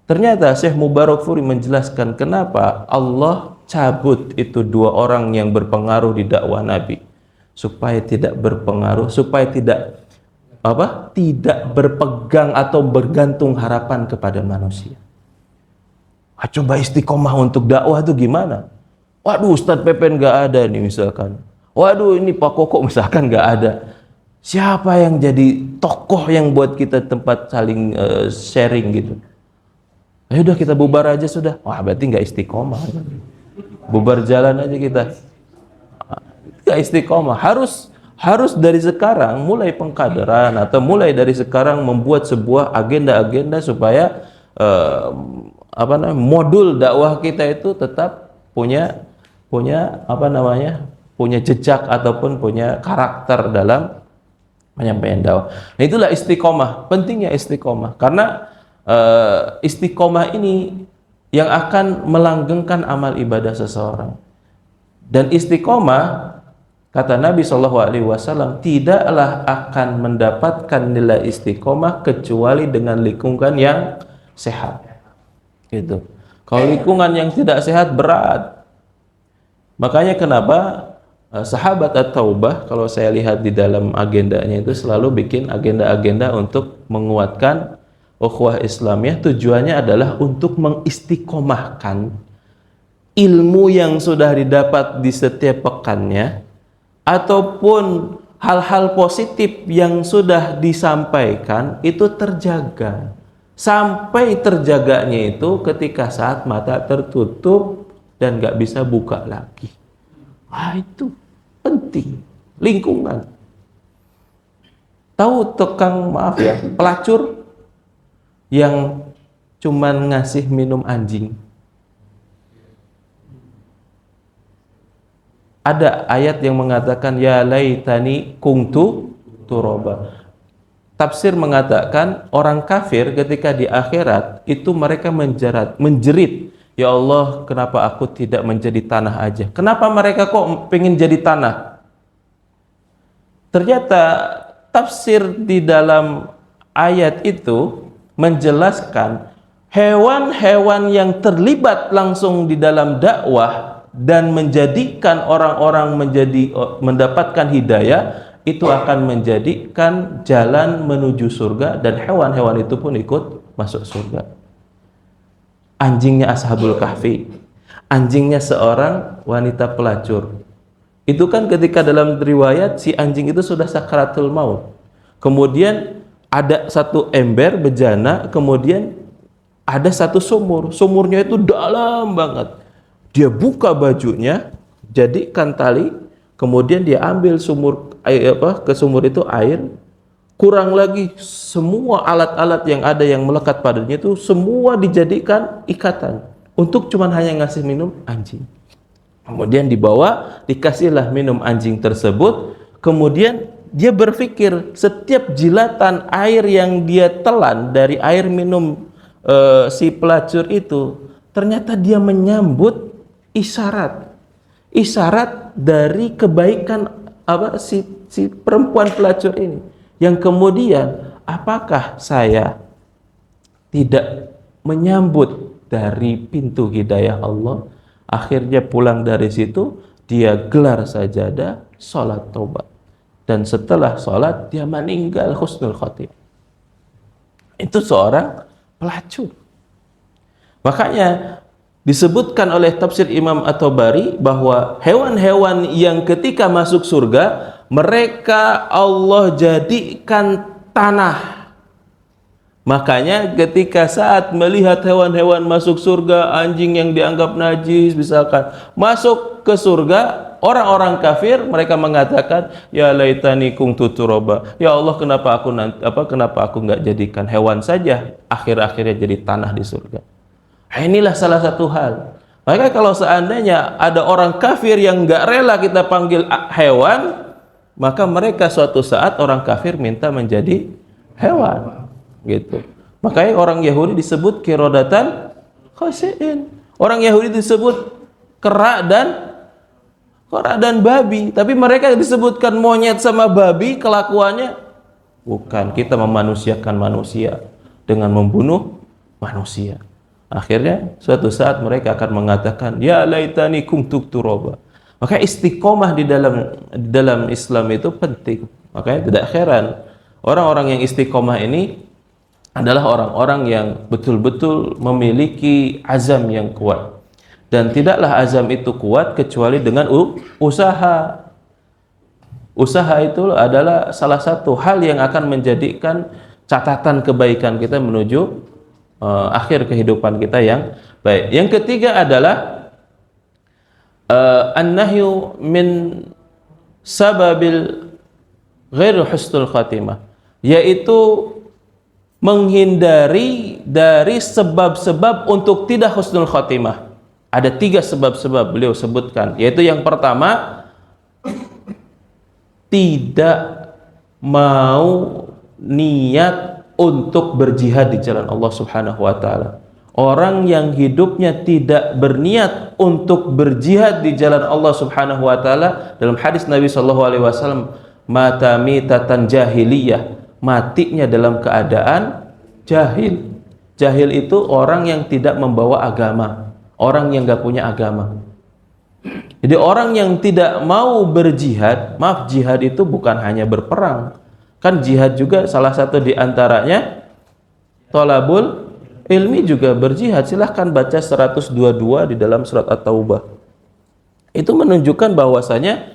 Ternyata Syekh Mubarakfuri menjelaskan kenapa Allah cabut itu 2 orang yang berpengaruh di dakwah Nabi. Supaya tidak berpengaruh, supaya tidak berpegang atau bergantung harapan kepada manusia. Coba istiqomah untuk dakwah itu gimana? Waduh, Ustadz Pepen gak ada nih misalkan. Waduh, ini Pak Koko misalkan gak ada. Siapa yang jadi tokoh yang buat kita tempat saling sharing gitu? Ayo udah kita bubar aja sudah. Wah, berarti nggak istiqomah. Bubar jalan aja kita. Nggak istiqomah. Harus dari sekarang mulai pengkaderan atau mulai dari sekarang membuat sebuah agenda-agenda supaya modul dakwah kita itu tetap punya jejak ataupun punya karakter dalam penyampaian dakwah. Nah, itulah istiqomah. Pentingnya istiqomah karena istiqomah ini yang akan melanggengkan amal ibadah seseorang. Dan istiqomah, kata Nabi SAW, tidaklah akan mendapatkan nilai istiqomah kecuali dengan lingkungan yang sehat. Gitu. Kalau lingkungan yang tidak sehat berat. Makanya kenapa sahabat At-Taubah, kalau saya lihat di dalam agendanya itu selalu bikin agenda-agenda untuk menguatkan ukhuwah Islamiyah. Tujuannya adalah untuk mengistiqomahkan ilmu yang sudah didapat di setiap pekannya, ataupun hal-hal positif yang sudah disampaikan itu terjaga. Sampai terjaganya itu ketika saat mata tertutup dan nggak bisa buka lagi. Itu penting. Lingkungan. Tahu pelacur yang cuman ngasih minum anjing. Ada ayat yang mengatakan ya laitani kuntu turaba. Tafsir mengatakan orang kafir ketika di akhirat itu mereka menjerit, ya Allah, kenapa aku tidak menjadi tanah aja? Kenapa mereka kok pengen jadi tanah? Ternyata tafsir di dalam ayat itu menjelaskan hewan-hewan yang terlibat langsung di dalam dakwah dan menjadikan orang-orang mendapatkan hidayah, itu akan menjadikan jalan menuju surga, dan hewan-hewan itu pun ikut masuk surga. Anjingnya Ashabul Kahfi, anjingnya seorang wanita pelacur. Itu kan ketika dalam riwayat si anjing itu sudah sakaratul maut. Kemudian ada satu ember bejana, kemudian ada satu sumur. Sumurnya itu dalam banget. Dia buka bajunya, jadikan tali, kemudian dia ambil ke sumur itu air, kurang lagi semua alat-alat yang ada yang melekat padanya itu semua dijadikan ikatan. untuk cuman hanya ngasih minum anjing. Kemudian dibawa, dikasihlah minum anjing tersebut. Kemudian dia berpikir setiap jilatan air yang dia telan dari air minum si pelacur itu, ternyata dia menyambut isyarat dari kebaikan si perempuan pelacur ini. Yang kemudian, apakah saya tidak menyambut dari pintu hidayah Allah? Akhirnya pulang dari situ, dia gelar sajadah, sholat taubat. Dan setelah sholat, dia meninggal husnul khotimah. Itu seorang pelacur. Makanya disebutkan oleh tafsir Imam At-Tabari bahwa hewan-hewan yang ketika masuk surga, mereka Allah jadikan tanah. Makanya ketika saat melihat hewan-hewan masuk surga, anjing yang dianggap najis misalkan masuk ke surga, orang-orang kafir mereka mengatakan, ya laitani kuntu turaba. Ya Allah, kenapa aku nggak jadikan hewan saja, akhir-akhirnya jadi tanah di surga. Inilah salah satu hal. Maka kalau seandainya ada orang kafir yang nggak rela kita panggil hewan, maka mereka suatu saat orang kafir minta menjadi hewan. Gitu. Makanya orang Yahudi disebut kirodatan khasiin. Orang Yahudi disebut kera dan babi, tapi mereka disebutkan monyet sama babi, kelakuannya bukan. Kita memanusiakan manusia dengan membunuh manusia. Akhirnya suatu saat mereka akan mengatakan, ya laitani kuntu turaba. Maka istiqomah di dalam Islam itu penting. Makanya tidak heran orang-orang yang istiqomah ini adalah orang-orang yang betul-betul memiliki azam yang kuat. Dan tidaklah azam itu kuat kecuali dengan usaha. Usaha itu adalah salah satu hal yang akan menjadikan catatan kebaikan kita menuju akhir kehidupan kita yang baik. Yang ketiga adalah an-nahyu min sababil ghairu husnul khatimah, yaitu menghindari dari sebab-sebab untuk tidak husnul khatimah. Ada 3 sebab-sebab beliau sebutkan, yaitu yang pertama, tidak mau niat untuk berjihad di jalan Allah Subhanahu wa taala. Orang yang hidupnya tidak berniat untuk berjihad di jalan Allah Subhanahu wa taala, dalam hadis Nabi sallallahu alaihi wasallam, mata mitatan jahiliyah, matinya dalam keadaan jahil. Jahil itu orang yang tidak membawa agama, orang yang gak punya agama. Jadi orang yang tidak mau berjihad, maaf, jihad itu bukan hanya berperang. Kan jihad juga salah satu di antaranya thalabul ilmi, juga berjihad. Silahkan baca 122 di dalam surat At-Taubah. Itu menunjukkan bahwasanya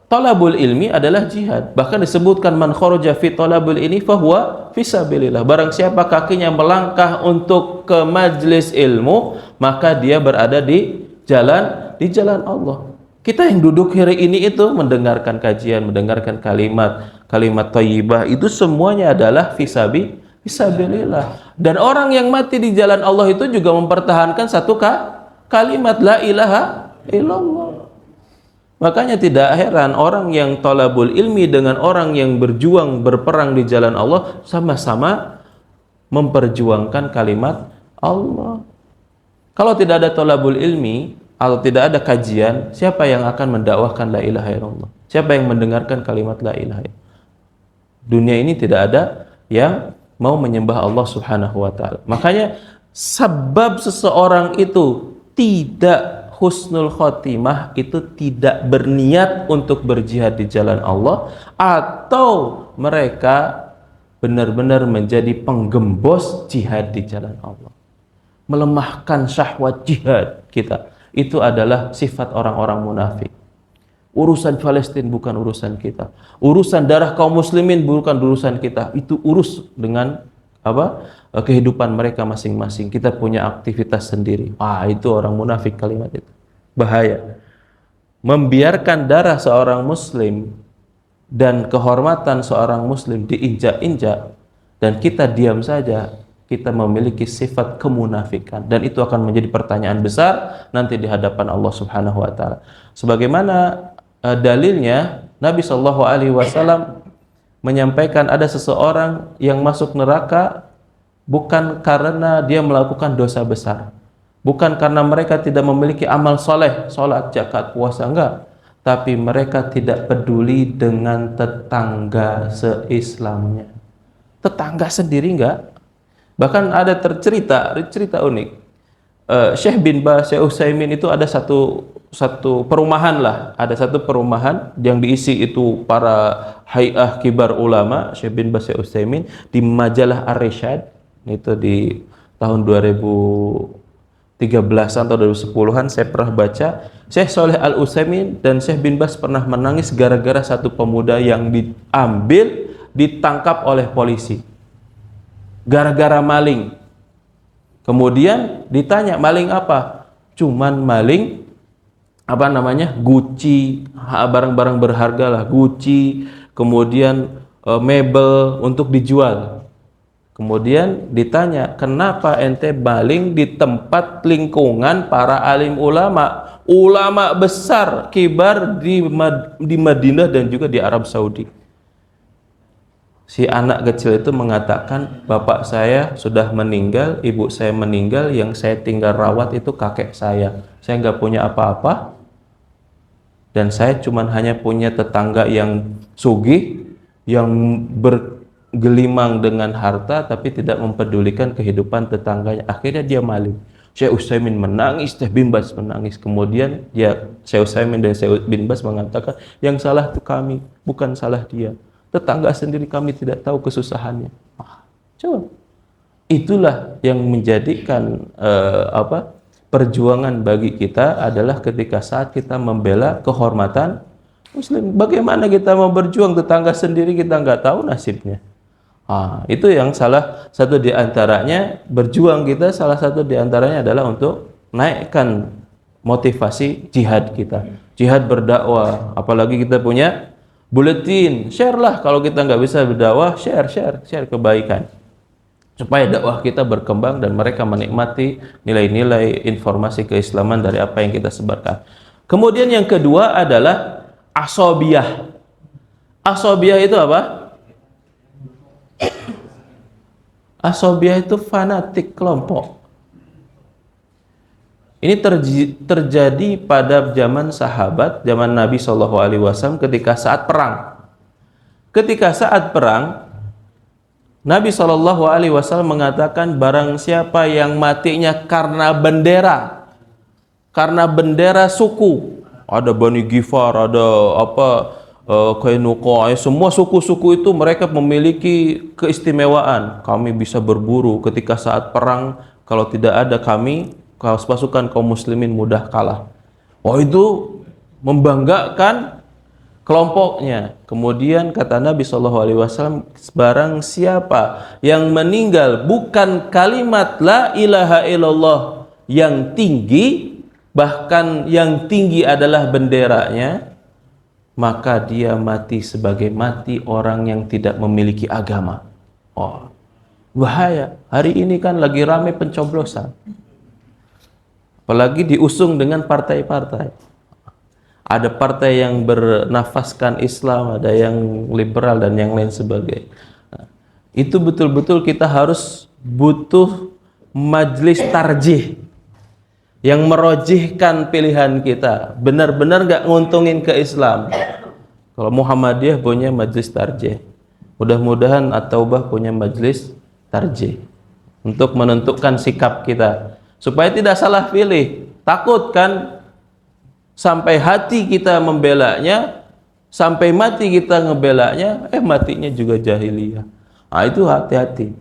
talabul ilmi adalah jihad. Bahkan disebutkan man kharaja fi talabul ilmi fahuwa fi sabilillah. Barang siapa kakinya melangkah untuk ke majelis ilmu, maka dia berada di jalan Allah. Kita yang duduk hari ini itu mendengarkan kajian, mendengarkan kalimat thayyibah, itu semuanya adalah fi sabilillah. Dan orang yang mati di jalan Allah itu juga mempertahankan satu kalimat la ilaha illallah. Makanya tidak heran orang yang talabul ilmi dengan orang yang berjuang berperang di jalan Allah sama-sama memperjuangkan kalimat Allah. Kalau tidak ada talabul ilmi atau tidak ada kajian, siapa yang akan mendakwahkan la ilaha illallah? Siapa yang mendengarkan kalimat la ilaha illallah? Dunia ini tidak ada yang mau menyembah Allah Subhanahu wa taala. Makanya sebab seseorang itu tidak husnul khotimah itu tidak berniat untuk berjihad di jalan Allah, atau mereka benar-benar menjadi penggembos jihad di jalan Allah, melemahkan syahwat jihad kita. Itu adalah sifat orang-orang munafik. Urusan Palestina bukan urusan kita, urusan darah kaum muslimin bukan urusan kita, itu urus dengan kehidupan mereka masing-masing. Kita punya aktivitas sendiri. Itu orang munafik kalimat itu. Bahaya. Membiarkan darah seorang muslim dan kehormatan seorang muslim diinjak-injak dan kita diam saja, kita memiliki sifat kemunafikan, dan itu akan menjadi pertanyaan besar nanti di hadapan Allah Subhanahu wa taala. Sebagaimana dalilnya Nabi Shallallahu alaihi wasallam menyampaikan ada seseorang yang masuk neraka bukan karena dia melakukan dosa besar, bukan karena mereka tidak memiliki amal soleh, sholat, zakat, puasa, enggak, tapi mereka tidak peduli dengan tetangga se-Islamnya. Tetangga sendiri enggak. Bahkan ada cerita unik. Syekh bin Baz, Syekh Utsaimin itu ada satu perumahan lah, ada satu perumahan yang diisi itu para hay'ah kibar ulama, Syekh bin Baz, Syekh Utsaimin, di majalah Ar-Risyad itu di tahun 2013-an atau 2010-an saya pernah baca, Syekh Shalih Al Utsaimin dan Syekh bin Baz pernah menangis gara-gara satu pemuda yang ditangkap oleh polisi gara-gara maling. Kemudian ditanya, maling apa? Cuman maling Gucci, barang-barang berharga lah, Gucci, kemudian mebel untuk dijual. Kemudian ditanya, kenapa ente maling di tempat lingkungan para alim ulama besar kibar di Madinah dan juga di Arab Saudi? Si anak kecil itu mengatakan, bapak saya sudah meninggal, ibu saya meninggal, yang saya tinggal rawat itu kakek saya nggak punya apa-apa, dan saya cuman hanya punya tetangga yang sugih, yang bergelimang dengan harta, tapi tidak mempedulikan kehidupan tetangganya. Akhirnya dia maling. Syekh Utsaimin menangis, Syekh bin Baz menangis. Kemudian Syekh Utsaimin dan Syekh bin Baz mengatakan, yang salah itu kami, bukan salah dia. Tetangga sendiri kami tidak tahu kesusahannya. Coba. Itulah yang menjadikan perjuangan bagi kita adalah ketika saat kita membela kehormatan Muslim. Bagaimana kita mau berjuang, tetangga sendiri kita nggak tahu nasibnya. Itu yang salah satu diantaranya berjuang kita, salah satu diantaranya adalah untuk naikkan motivasi jihad kita. Jihad berdakwah, apalagi kita punya buletin, share lah. Kalau kita nggak bisa berdakwah, share kebaikan, supaya dakwah kita berkembang dan mereka menikmati nilai-nilai informasi keislaman dari apa yang kita sebarkan. Kemudian yang kedua adalah asobiyah. Asobiyah itu apa? Asobiyah itu fanatik kelompok. Ini terjadi pada zaman sahabat, zaman Nabi SAW ketika saat perang. Ketika saat perang, Nabi SAW mengatakan, barang siapa yang matinya karena bendera suku, ada Bani Ghifar, ada Kainuqa, semua suku-suku itu mereka memiliki keistimewaan. Kami bisa berburu ketika saat perang, kalau tidak ada kami, pasukan kaum muslimin mudah kalah. Itu membanggakan kelompoknya. Kemudian kata Nabi SAW, barang siapa yang meninggal bukan kalimat la ilaha illallah yang tinggi, bahkan yang tinggi adalah benderanya, maka dia mati sebagai mati orang yang tidak memiliki agama. Bahaya. Hari ini kan lagi ramai pencoblosan, apalagi diusung dengan partai-partai. Ada partai yang bernafaskan Islam, ada yang liberal dan yang lain sebagainya. Itu betul-betul kita harus butuh majlis tarjih yang merojihkan pilihan kita. Benar-benar gak nguntungin ke Islam. Kalau Muhammadiyah punya majlis tarjih, mudah-mudahan At-Taubah punya majlis tarjih untuk menentukan sikap kita, supaya tidak salah pilih. Takut kan sampai hati kita membelanya, sampai mati kita ngebelanya, matinya juga jahiliyah. Itu hati-hati.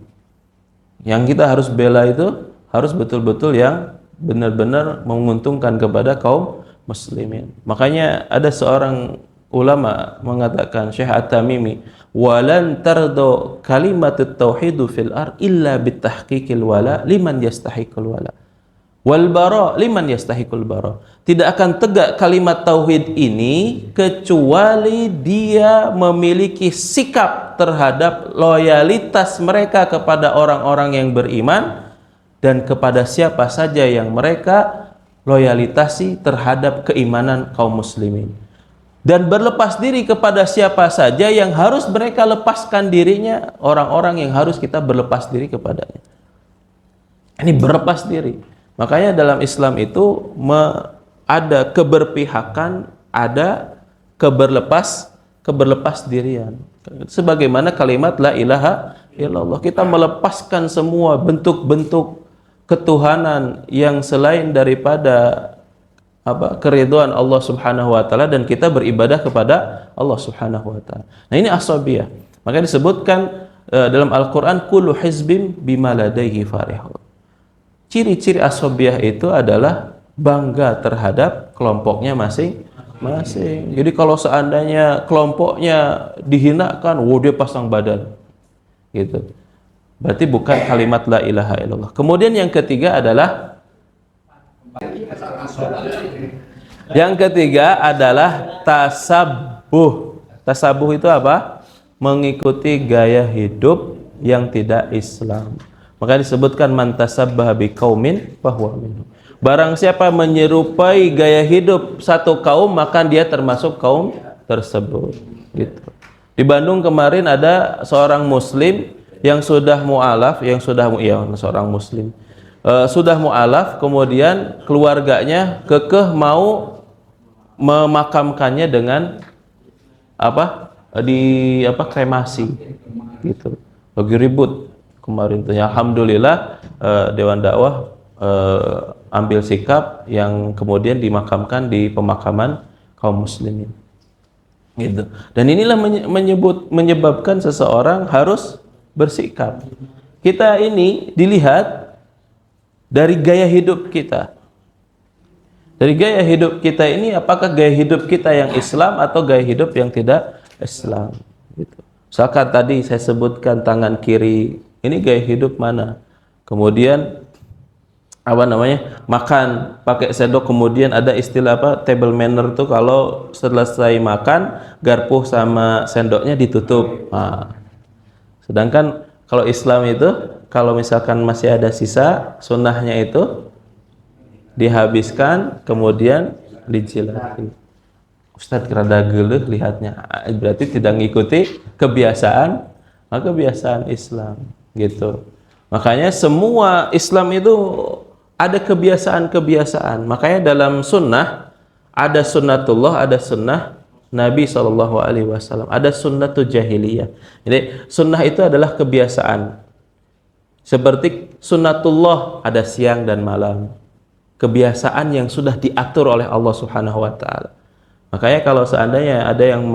Yang kita harus bela itu harus betul-betul yang benar-benar menguntungkan kepada kaum muslimin. Makanya ada seorang ulama mengatakan, Syekh At-Tamimi, walan tardo kalimatut tauhidu fil ard illa bitahqiqil wala liman yastahiqul wala. Wal bara liman yastahiqul bara. Tidak akan tegak kalimat tauhid ini kecuali dia memiliki sikap terhadap loyalitas mereka kepada orang-orang yang beriman dan kepada siapa saja yang mereka loyalitasi terhadap keimanan kaum muslimin. Dan berlepas diri kepada siapa saja yang harus mereka lepaskan dirinya, orang-orang yang harus kita berlepas diri kepadanya. Ini berlepas diri. Makanya dalam Islam itu ada keberpihakan, ada keberlepas dirian. Sebagaimana kalimat la ilaha illallah, kita melepaskan semua bentuk-bentuk ketuhanan yang selain daripada keridhaan Allah Subhanahu wa taala dan kita beribadah kepada Allah Subhanahu wa taala. Nah, ini asabiyah. Maka disebutkan dalam Al-Qur'an kullu hizbim bima ladaihi farihun. Ciri-ciri asabiyah itu adalah bangga terhadap kelompoknya masing-masing. Jadi kalau seandainya kelompoknya dihinakan, dia pasang badan. Gitu. Berarti bukan kalimat la ilaha illallah. Kemudian yang ketiga adalah tasabuh. Tasabuh itu apa? Mengikuti gaya hidup yang tidak Islam. Maka disebutkan man tasabbaha biqaumin fahuwa minhum. Barang siapa menyerupai gaya hidup satu kaum, maka dia termasuk kaum tersebut. Gitu. Di Bandung kemarin ada seorang muslim yang sudah mu'alaf, seorang muslim sudah mu'alaf, kemudian keluarganya kekeh mau memakamkannya dengan kremasi gitu. Lagi ribut kemarin tuh. Alhamdulillah Dewan Dakwah ambil sikap yang kemudian dimakamkan di pemakaman kaum muslimin. Gitu. Dan inilah menyebabkan seseorang harus bersikap. Kita ini dilihat dari gaya hidup kita. Dari gaya hidup kita ini, apakah gaya hidup kita yang Islam atau gaya hidup yang tidak Islam? Gitu. Misalkan tadi saya sebutkan tangan kiri, ini gaya hidup mana? Kemudian makan pakai sendok, kemudian ada istilah table manner tuh, kalau selesai makan garpu sama sendoknya ditutup. Sedangkan kalau Islam itu kalau misalkan masih ada sisa, sunnahnya itu dihabiskan kemudian dijilati. Ustadz rada geuleuh lihatnya, berarti tidak mengikuti kebiasaan Islam gitu. Makanya semua Islam itu ada kebiasaan-kebiasaan. Makanya dalam sunnah ada sunnatullah, ada sunnah Nabi SAW, ada sunnatul jahiliyah. Jadi sunnah itu adalah kebiasaan. Seperti sunnatullah ada siang dan malam. Kebiasaan yang sudah diatur oleh Allah Subhanahu wa taala. Makanya kalau seandainya ada yang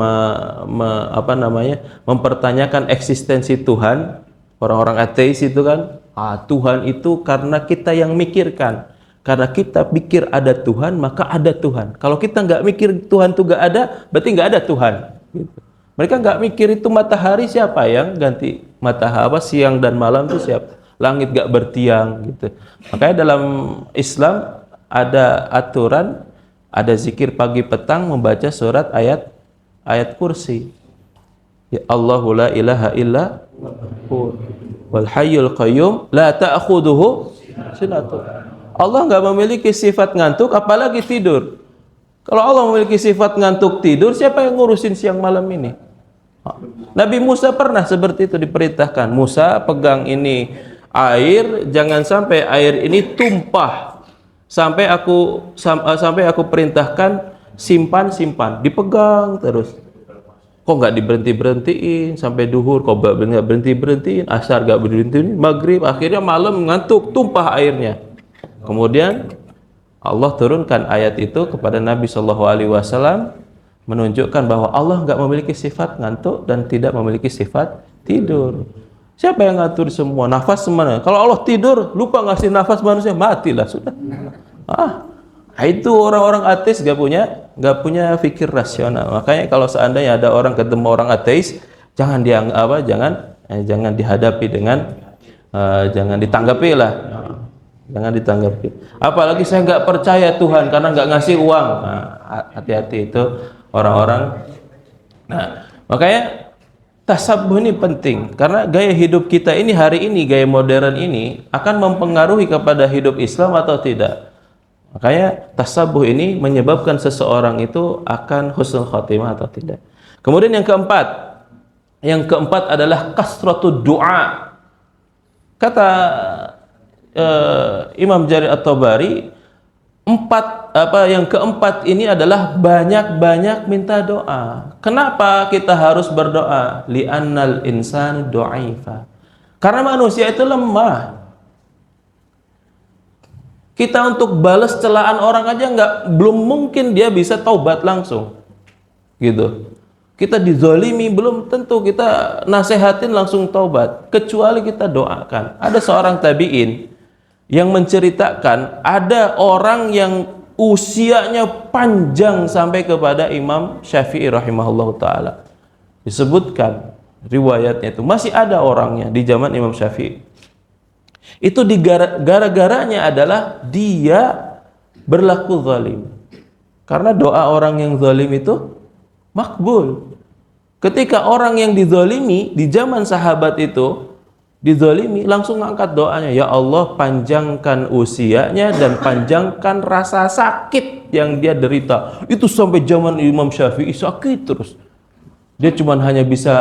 mempertanyakan eksistensi Tuhan, orang-orang ateis itu kan, Tuhan itu karena kita yang mikirkan. Karena kita pikir ada Tuhan, maka ada Tuhan. Kalau kita nggak mikir Tuhan itu nggak ada, berarti nggak ada Tuhan. Gitu. Mereka nggak mikir itu matahari siapa yang ganti matahari, siang dan malam itu siapa, langit nggak bertiang gitu. Makanya dalam Islam ada aturan, ada zikir pagi petang membaca surat ayat kursi. Ya Allahu la ilaha illa hu wal hayyul qayyum la ta'khudhuhu sinatun. Allah nggak memiliki sifat ngantuk, apalagi tidur. Kalau Allah memiliki sifat ngantuk tidur, siapa yang ngurusin siang malam ini? Nabi Musa pernah seperti itu, diperintahkan, Musa pegang ini air, jangan sampai air ini tumpah. Sampai aku perintahkan simpan, dipegang terus. Kok nggak diberhentiin sampai duhur, kok nggak berhentiin, asar nggak berhentiin, maghrib, akhirnya malam ngantuk, tumpah airnya. Kemudian Allah turunkan ayat itu kepada Nabi SAW, menunjukkan bahwa Allah nggak memiliki sifat ngantuk dan tidak memiliki sifat tidur. Siapa yang ngatur semua? Nafas semana. Kalau Allah tidur, lupa ngasih nafas manusia, matilah sudah. Itu orang-orang ateis nggak punya pikir rasional. Makanya kalau seandainya ada orang ketemu orang ateis, jangan dihadapi dengan jangan ditanggapi lah. jangan ditanggapi. Apalagi saya nggak percaya Tuhan karena nggak ngasih uang. Nah, hati-hati itu orang-orang. Nah, makanya tasabuh ini penting karena gaya hidup kita ini hari ini, gaya modern ini akan mempengaruhi kepada hidup Islam atau tidak. Makanya tasabuh ini menyebabkan seseorang itu akan husnul khotimah atau tidak. Kemudian yang keempat adalah kasratud doa. Kata Imam Jarir At-Tabari, yang keempat ini adalah banyak-banyak minta doa. Kenapa kita harus berdoa? Li'annal insanu du'aifa. Karena manusia itu lemah. Kita untuk balas celaan orang aja belum mungkin dia bisa taubat langsung. Gitu. Kita dizalimi belum tentu kita nasehatin langsung taubat, kecuali kita doakan. Ada seorang tabi'in yang menceritakan ada orang yang usianya panjang sampai kepada Imam Syafi'i rahimahullah ta'ala. Disebutkan riwayatnya itu masih ada orangnya di zaman Imam Syafi'i. Itu gara-garanya adalah dia berlaku zalim. Karena doa orang yang zalim itu makbul. Ketika orang yang dizalimi di zaman sahabat itu dizalimi, langsung ngangkat doanya, ya Allah panjangkan usianya dan panjangkan rasa sakit yang dia derita. Itu sampai zaman Imam Syafi'i sakit terus. Dia cuma hanya bisa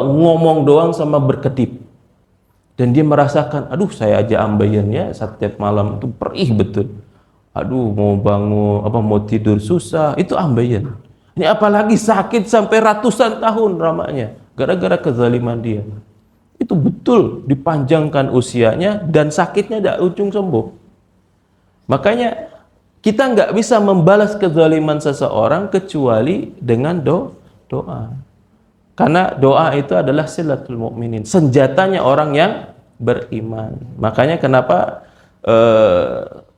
ngomong doang sama berkedip. Dan dia merasakan, aduh saya aja ambeien setiap malam itu perih betul. Aduh mau bangun mau tidur susah, itu ambeien. Ini apalagi sakit sampai ratusan tahun ramanya gara-gara kezaliman dia. Itu betul dipanjangkan usianya dan sakitnya tidak ujung sembuh. Makanya kita nggak bisa membalas kezaliman seseorang kecuali dengan doa. Karena doa itu adalah silatul mukminin, senjatanya orang yang beriman. Makanya kenapa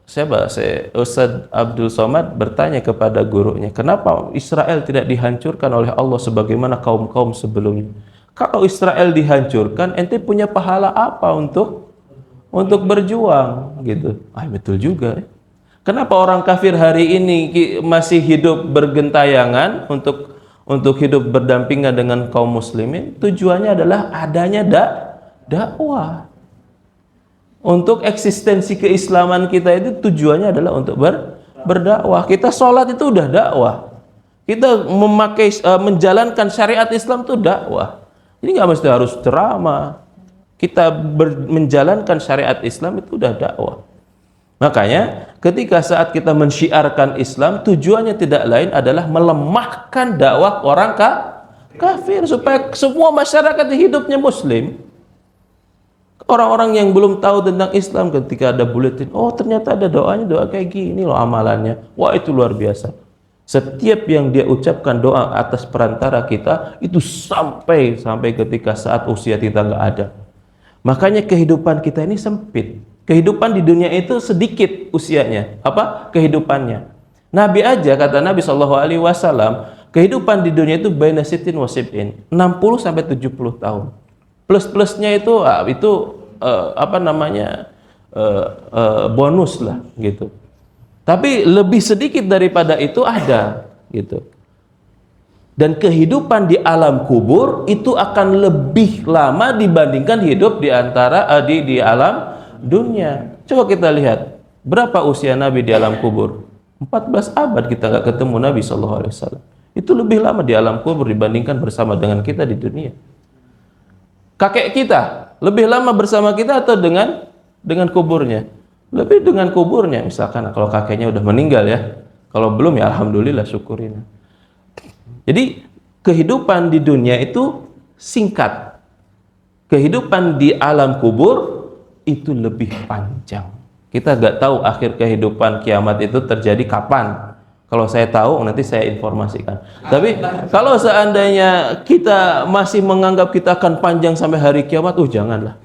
Ustadz Abdul Somad bertanya kepada gurunya, kenapa Israel tidak dihancurkan oleh Allah sebagaimana kaum-kaum sebelumnya? Kalau Israel dihancurkan, ente punya pahala apa untuk berjuang gitu? Betul juga. Kenapa orang kafir hari ini masih hidup bergentayangan untuk hidup berdampingan dengan kaum muslimin? Tujuannya adalah adanya dakwah. Untuk eksistensi keislaman kita itu tujuannya adalah untuk berdakwah. Kita sholat itu udah dakwah. Kita menjalankan syariat Islam itu dakwah. Ini nggak mesti harus ceramah. Kita menjalankan syariat Islam itu udah dakwah. Makanya ketika saat kita mensyiarkan Islam, tujuannya tidak lain adalah melemahkan dakwah orang kafir supaya semua masyarakat hidupnya muslim. Orang-orang yang belum tahu tentang Islam ketika ada buletin, oh ternyata ada doa kayak gini loh amalannya. Wah itu luar biasa. Setiap yang dia ucapkan doa atas perantara kita itu sampai ketika saat usia kita nggak ada. Makanya kehidupan kita ini sempit. Kehidupan di dunia itu sedikit usianya. Kehidupannya. Nabi aja kata Nabi SAW, kehidupan di dunia itu baina sitin wa sib'in, 60 sampai 70 tahun. Plus-plusnya itu bonus lah gitu. Tapi lebih sedikit daripada itu ada gitu. Dan kehidupan di alam kubur itu akan lebih lama dibandingkan hidup di alam dunia. Coba kita lihat berapa usia Nabi di alam kubur. 14 abad kita nggak ketemu Nabi SAW. Itu lebih lama di alam kubur dibandingkan bersama dengan kita di dunia. Kakek kita lebih lama bersama kita atau dengan kuburnya? Lebih dengan kuburnya. Misalkan kalau kakeknya udah meninggal ya. Kalau belum ya alhamdulillah, syukurin. Jadi kehidupan di dunia itu singkat. Kehidupan di alam kubur itu lebih panjang. Kita nggak tahu akhir kehidupan kiamat itu terjadi kapan. Kalau saya tahu nanti saya informasikan. Tapi kalau seandainya kita masih menganggap kita akan panjang sampai hari kiamat, janganlah.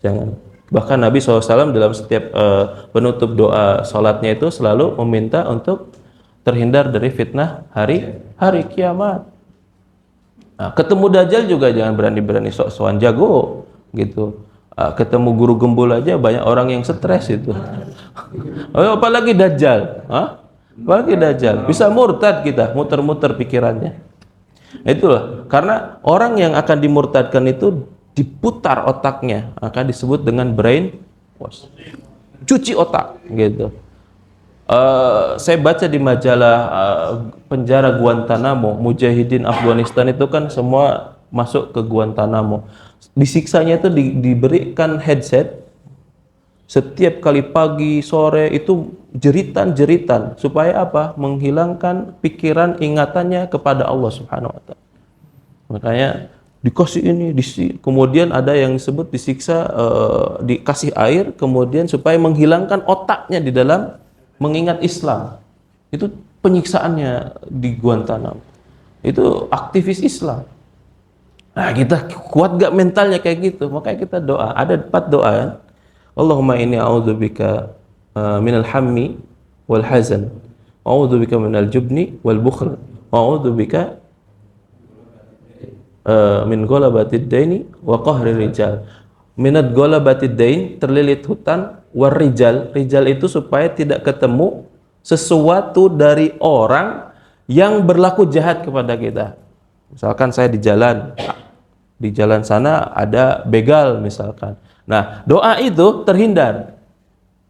Jangan. Bahkan Nabi SAW dalam setiap penutup doa sholatnya itu selalu meminta untuk terhindar dari fitnah hari kiamat. Nah, ketemu Dajjal juga jangan berani-berani sok-sokan jago gitu. ketemu guru gembul aja banyak orang yang stres itu. Oh, apalagi Dajjal, apalagi Dajjal, bisa murtad kita, muter-muter pikirannya. Itulah, karena orang yang akan dimurtadkan itu diputar otaknya, akan disebut dengan brain wash, cuci otak gitu. Saya baca di majalah penjara Guantanamo, mujahidin Afghanistan itu kan semua masuk ke Guantanamo. Disiksanya itu diberikan headset setiap kali pagi sore, itu jeritan-jeritan supaya apa? Menghilangkan pikiran ingatannya kepada Allah Subhanahu wa taala. Makanya dikasih ini, kemudian ada yang disebut disiksa, dikasih air, kemudian supaya menghilangkan otaknya di dalam mengingat Islam. Itu penyiksaannya di Guantanamo. Itu aktivis Islam. Nah, kita kuat gak mentalnya kayak gitu? Makanya kita doa. Ada 4 doa kan? Allahumma inni a'udzubika minal hammi wal hazan, a'udzubika minal jubni wal bukhl, a'udzubika min ghalabatid daini wa qahri rijal. Minat ghalabatid dain, terlilit hutang, war rijal, rijal itu supaya tidak ketemu sesuatu dari orang yang berlaku jahat kepada kita. Misalkan saya di jalan sana ada begal misalkan. Nah, doa itu terhindar.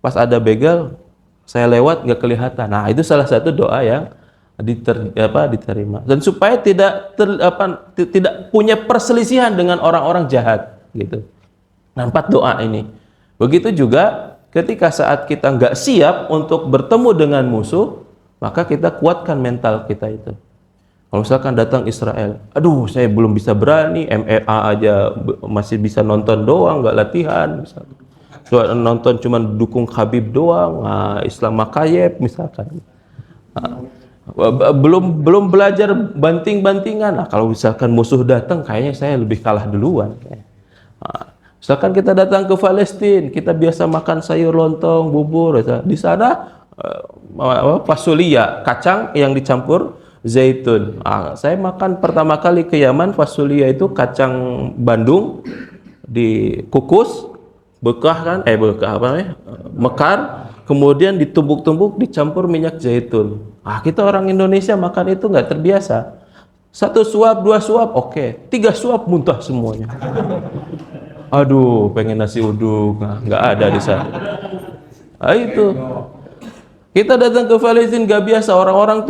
Pas ada begal, saya lewat nggak kelihatan. Nah, itu salah satu doa yang diterima. Dan supaya tidak punya perselisihan dengan orang-orang jahat, gitu. Nah, 4 doa ini. Begitu juga ketika saat kita nggak siap untuk bertemu dengan musuh, maka kita kuatkan mental kita itu. Kalau misalkan datang Israel, aduh saya belum bisa berani, MMA aja masih bisa nonton doang, nggak latihan misalkan. Nonton cuma dukung Habib doang, Islam Makayef misalkan. Belum belajar banting-bantingan. Nah, kalau misalkan musuh datang, kayaknya saya lebih kalah duluan. Misalkan kita datang ke Palestina, kita biasa makan sayur lontong, bubur, di sana fasulia, kacang yang dicampur zaitun. Saya makan pertama kali ke Yaman, fasulia itu kacang Bandung dikukus, mekar, kemudian ditumbuk-tumbuk, dicampur minyak zaitun. Kita orang Indonesia makan itu nggak terbiasa. 1 suap, 2 suap, oke. 3 suap muntah semuanya. Aduh, pengen nasi uduk, nggak ada di sana. Itu. Kita datang ke Palestina gak biasa, orang-orang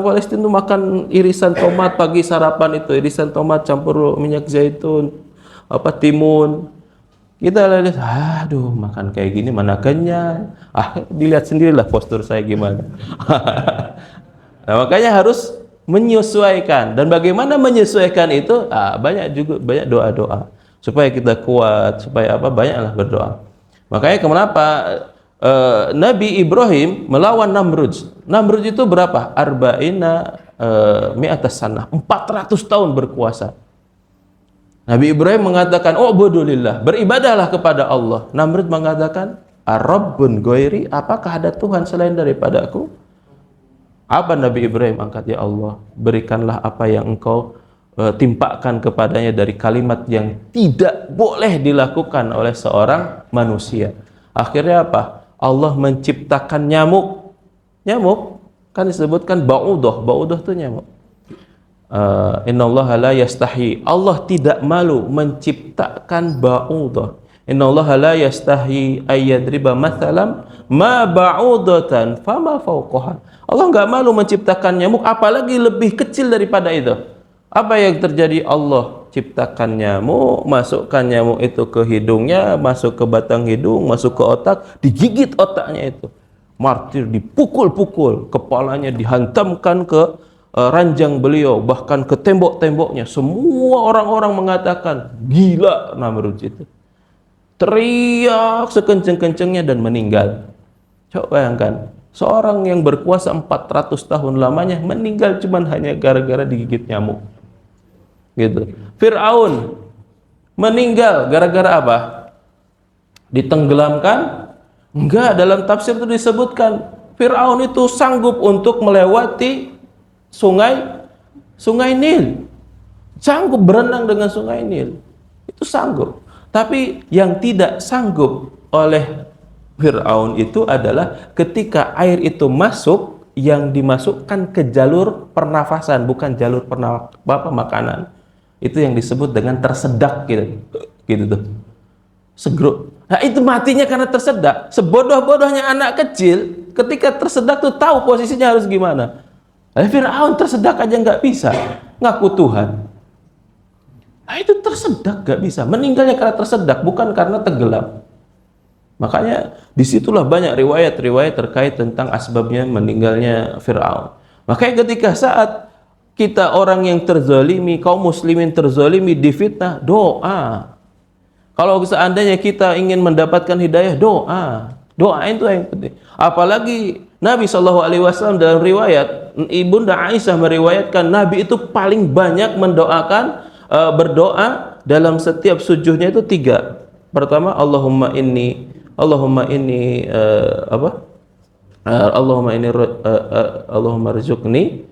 Palestina tuh makan irisan tomat pagi sarapan itu, irisan tomat campur minyak zaitun, timun. Kita lihat, aduh makan kayak gini mana kenyang. Dilihat sendirilah postur saya gimana. Nah, makanya harus menyesuaikan. Dan bagaimana menyesuaikan itu? Banyak doa-doa supaya kita kuat, supaya banyaklah berdoa. Makanya kenapa Nabi Ibrahim melawan Namrud. Namrud itu berapa? Arba'ina mi'atas sanah, 400 tahun berkuasa. Nabi Ibrahim mengatakan, "Ubudulillah, beribadahlah kepada Allah." Namrud mengatakan, "Ar-Rabbun ghairi, apakah ada Tuhan selain daripadaku?" Apa Nabi Ibrahim angkat? "Ya Allah, berikanlah apa yang Engkau timpakan kepadanya dari kalimat yang tidak boleh dilakukan oleh seorang manusia." Akhirnya apa? Allah menciptakan nyamuk. Nyamuk kan disebutkan ba'udah. Ba'udah itu nyamuk. Innallaha la yastahi. Allah tidak malu menciptakan ba'udah. Innallaha la yastahi ayyadriba mathalam ma ba'udatan fama fawqaha. Allah nggak malu menciptakan nyamuk, apalagi lebih kecil daripada itu. Apa yang terjadi? Allah ciptakan nyamuk, masukkan nyamuk itu ke hidungnya, masuk ke batang hidung, masuk ke otak, digigit otaknya itu. Martir dipukul-pukul, kepalanya dihantamkan ke ranjang beliau, bahkan ke tembok-temboknya. Semua orang-orang mengatakan, gila Namrud itu. Teriak sekenceng-kencengnya dan meninggal. Coba bayangkan, seorang yang berkuasa 400 tahun lamanya meninggal cuman hanya gara-gara digigit nyamuk. Gitu. Fir'aun meninggal gara-gara apa? Ditenggelamkan? Enggak, dalam tafsir itu disebutkan Fir'aun itu sanggup untuk melewati sungai Nil. Sanggup berenang dengan sungai Nil. Itu sanggup. Tapi yang tidak sanggup oleh Fir'aun itu adalah ketika air itu masuk, yang dimasukkan ke jalur pernafasan, bukan jalur makanan. Itu yang disebut dengan tersedak gitu. Gitu tuh. Segruk. Nah, itu matinya karena tersedak. Sebodoh-bodohnya anak kecil ketika tersedak tuh tahu posisinya harus gimana. Fir'aun tersedak aja nggak bisa, ngaku Tuhan. Nah, itu tersedak nggak bisa. Meninggalnya karena tersedak, bukan karena tenggelam. Makanya disitulah banyak riwayat-riwayat terkait tentang asbabnya meninggalnya Fir'aun. Makanya ketika saat kita orang yang terzalimi, kaum muslimin terzalimi, difitnah, doa. Kalau seandainya kita ingin mendapatkan hidayah, doa. Doa itu yang penting. Apalagi Nabi SAW dalam riwayat, Ibunda Aisyah meriwayatkan Nabi itu paling banyak mendoakan, berdoa dalam setiap sujudnya itu 3. Pertama, Allahumma inni Allahumma rizukni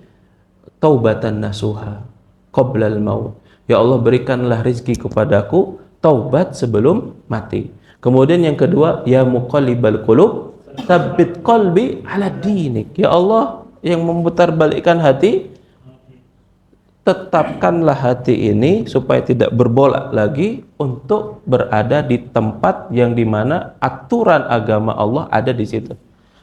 taubatan nasuha qoblal maut. Ya Allah, berikanlah rizki kepadaku taubat sebelum mati. Kemudian yang kedua, ya muqallibal qulub tsabbit qalbi ala dinik. Ya Allah yang memutarbalikkan hati, tetapkanlah hati ini supaya tidak berbolak lagi untuk berada di tempat yang dimana aturan agama Allah ada di situ.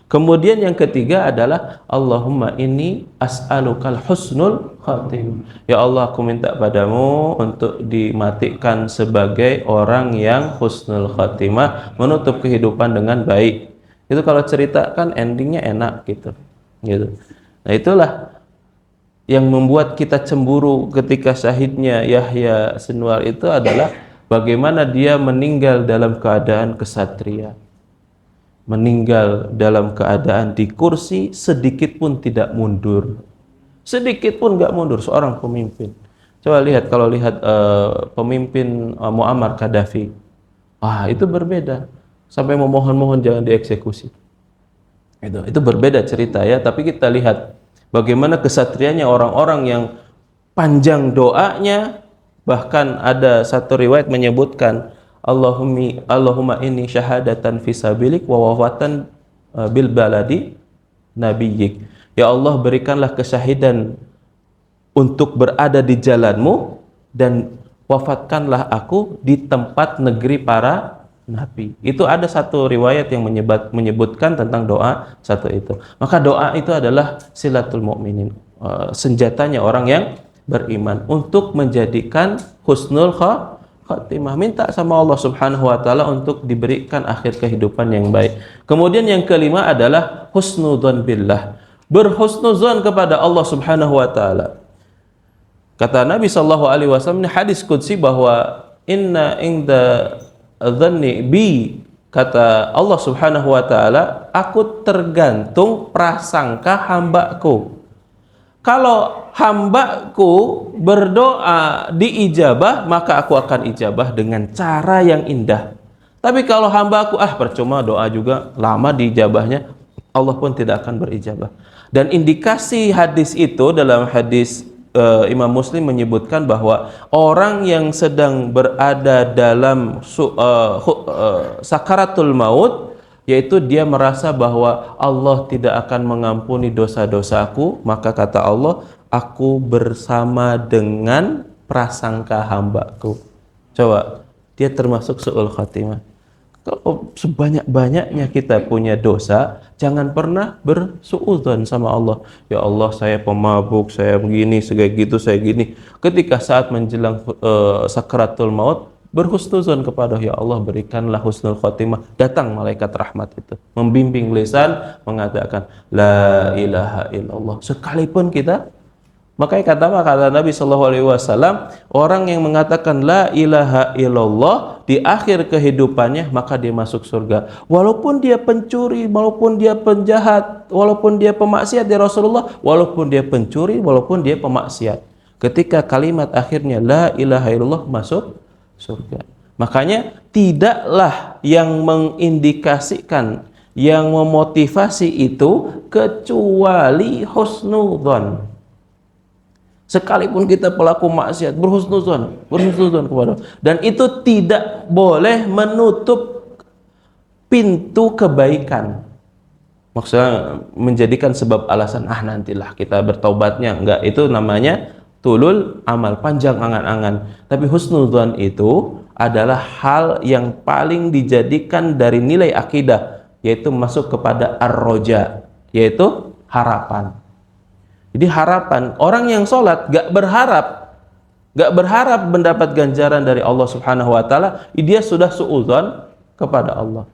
Kemudian yang ketiga adalah Allahumma inni as'alukal husnul khatim. Ya Allah, aku minta padamu untuk dimatikan sebagai orang yang husnul khatimah, menutup kehidupan dengan baik. Itu kalau cerita kan endingnya enak gitu. Nah, itulah yang membuat kita cemburu ketika syahidnya Yahya Sinwar itu adalah bagaimana dia meninggal dalam keadaan kesatria, meninggal dalam keadaan di kursi, sedikit pun tidak mundur, sedikit pun nggak mundur. Seorang pemimpin, coba lihat, kalau lihat pemimpin Muammar Gaddafi, wah itu berbeda, sampai memohon-mohon jangan dieksekusi. Itu berbeda cerita ya, tapi kita lihat bagaimana kesatrianya orang-orang yang panjang doanya. Bahkan ada satu riwayat menyebutkan Allahumma inni syahadatan fisabilik wa wafatan bil baladi nabiyyik. Ya Allah, berikanlah kesyahidan untuk berada di jalanmu dan wafatkanlah aku di tempat negeri para nabi. Itu ada satu riwayat yang menyebutkan tentang doa satu itu. Maka doa itu adalah silatul mukminin, senjatanya orang yang beriman untuk menjadikan husnul khatimah. Minta sama Allah Subhanahu wa taala untuk diberikan akhir kehidupan yang baik. Kemudian yang kelima adalah husnudzon billah, berhusnuzon kepada Allah Subhanahu wa taala. Kata Nabi sallallahu alaihi wasallam, hadis qudsi, bahwa inna inda dzanni bi, kata Allah Subhanahu wa taala, aku tergantung prasangka hambaku. Kalau hambaku berdoa diijabah, maka aku akan ijabah dengan cara yang indah. Tapi kalau hambaku percuma doa juga, lama diijabahnya, Allah pun tidak akan berijabah. Dan indikasi hadis itu dalam hadis Imam Muslim menyebutkan bahwa orang yang sedang berada dalam sakaratul maut, yaitu dia merasa bahwa Allah tidak akan mengampuni dosa-dosaku, maka kata Allah, aku bersama dengan prasangka hambaku. Coba, dia termasuk su'ul khatimah. Kalau sebanyak-banyaknya kita punya dosa, jangan pernah bersuudzon sama Allah. Ya Allah, saya pemabuk, saya begini, saya gitu, saya gini. Ketika saat menjelang sakaratul maut, berhusnuzon kepada Ya Allah, berikanlah husnul khotimah. Datang malaikat rahmat itu, membimbing lisan, mengatakan la ilaha illallah. Sekalipun kita, makanya kata Nabi SAW, orang yang mengatakan la ilaha illallah di akhir kehidupannya, maka dia masuk surga. Walaupun dia pencuri, walaupun dia penjahat, walaupun dia pemaksiat, ya Rasulullah, walaupun dia pencuri, walaupun dia pemaksiat, ketika kalimat akhirnya la ilaha illallah, masuk surga. Makanya tidaklah yang mengindikasikan, yang memotivasi itu kecuali husnudzon. Sekalipun kita pelaku maksiat, berhusnuzon kepada Allah. Dan itu tidak boleh menutup pintu kebaikan. Maksudnya menjadikan sebab alasan, nantilah kita bertaubatnya. Enggak, itu namanya tulul amal, panjang angan-angan. Tapi husnuzon itu adalah hal yang paling dijadikan dari nilai akidah, yaitu masuk kepada ar-roja, yaitu harapan. Jadi harapan, orang yang sholat gak berharap mendapat ganjaran dari Allah Subhanahu wa Ta'ala, dia sudah suudzon kepada Allah.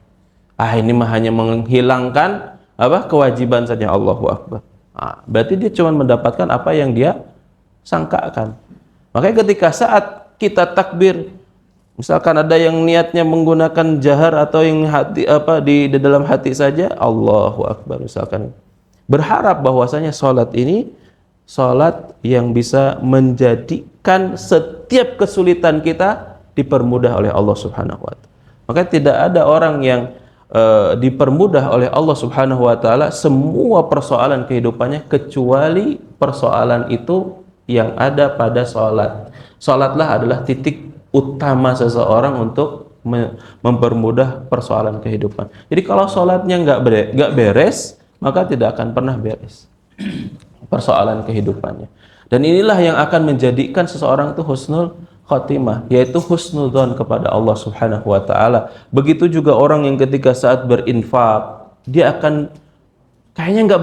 Ini mah hanya menghilangkan kewajiban saja. Allahu Akbar. Berarti dia cuma mendapatkan apa yang dia sangkakan. Makanya ketika saat kita takbir, misalkan ada yang niatnya menggunakan jahar atau yang hati di dalam hati saja, Allahu Akbar misalkan, berharap bahwasanya sholat ini sholat yang bisa menjadikan setiap kesulitan kita dipermudah oleh Allah Subhanahu wa Ta'ala. Maka tidak ada orang yang dipermudah oleh Allah Subhanahu wa Ta'ala semua persoalan kehidupannya kecuali persoalan itu yang ada pada sholat. Sholatlah adalah titik utama seseorang untuk mempermudah persoalan kehidupan. Jadi kalau sholatnya nggak beres, maka tidak akan pernah beres persoalan kehidupannya. Dan inilah yang akan menjadikan seseorang itu husnul khotimah, yaitu husnudzon kepada Allah Subhanahu wa Ta'ala. Begitu juga orang yang ketika saat berinfak, dia akan kayaknya nggak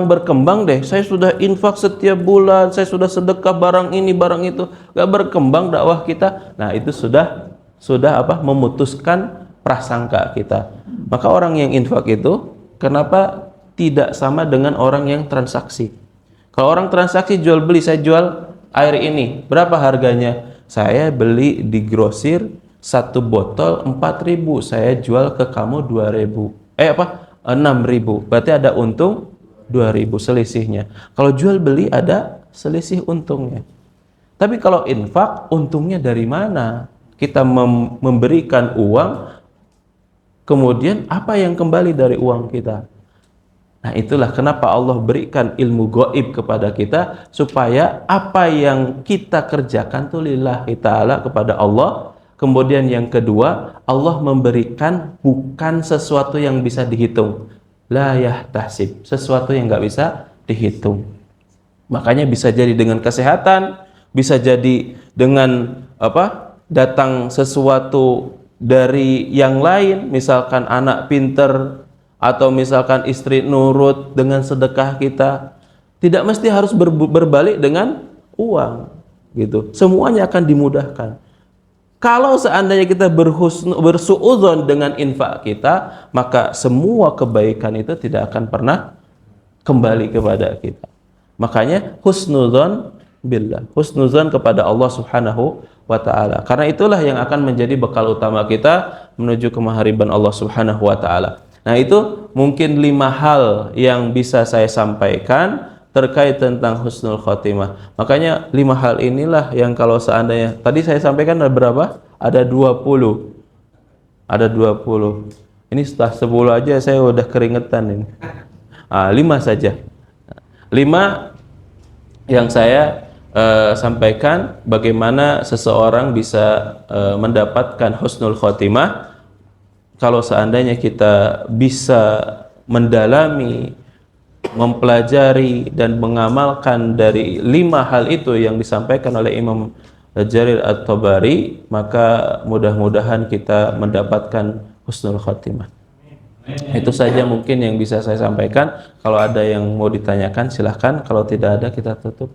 berkembang deh. Saya sudah infak setiap bulan, saya sudah sedekah barang ini barang itu, nggak berkembang dakwah kita. Nah, itu sudah memutuskan prasangka kita. Maka orang yang infak itu kenapa tidak sama dengan orang yang transaksi? Kalau orang transaksi jual beli, saya jual air ini, berapa harganya? Saya beli di grosir 1 botol 4.000, saya jual ke kamu 2.000. 6.000. Berarti ada untung 2.000 selisihnya. Kalau jual beli ada selisih untungnya. Tapi kalau infak, untungnya dari mana? Kita memberikan uang, kemudian apa yang kembali dari uang kita? Nah, itulah kenapa Allah berikan ilmu gaib kepada kita, supaya apa yang kita kerjakan itu lillahi ta'ala kepada Allah. Kemudian yang kedua, Allah memberikan bukan sesuatu yang bisa dihitung, la yahtasib, sesuatu yang nggak bisa dihitung. Makanya bisa jadi dengan kesehatan, bisa jadi dengan datang sesuatu dari yang lain, misalkan anak pinter, atau misalkan istri nurut dengan sedekah kita. Tidak mesti harus berbalik dengan uang, gitu. Semuanya akan dimudahkan. Kalau seandainya kita bersuudzon dengan infak kita, maka semua kebaikan itu tidak akan pernah kembali kepada kita. Makanya husnudzon billah, husnudzon kepada Allah Subhanahu wa Ta'ala. Karena itulah yang akan menjadi bekal utama kita menuju kemahariban Allah Subhanahu wa Ta'ala. Nah, itu mungkin 5 hal yang bisa saya sampaikan terkait tentang husnul khotimah. Makanya 5 hal inilah yang kalau seandainya tadi saya sampaikan ada berapa? Ada 20. Ada 20. Ini setelah 10 aja saya udah keringetan ini. 5 saja. 5 yang saya sampaikan bagaimana seseorang bisa mendapatkan husnul khotimah. Kalau seandainya kita bisa mendalami, mempelajari dan mengamalkan dari 5 hal itu yang disampaikan oleh Imam Jarir At-Tabari, maka mudah-mudahan kita mendapatkan husnul khotimah. Itu saja mungkin yang bisa saya sampaikan. Kalau ada yang mau ditanyakan silahkan, kalau tidak ada kita tutup.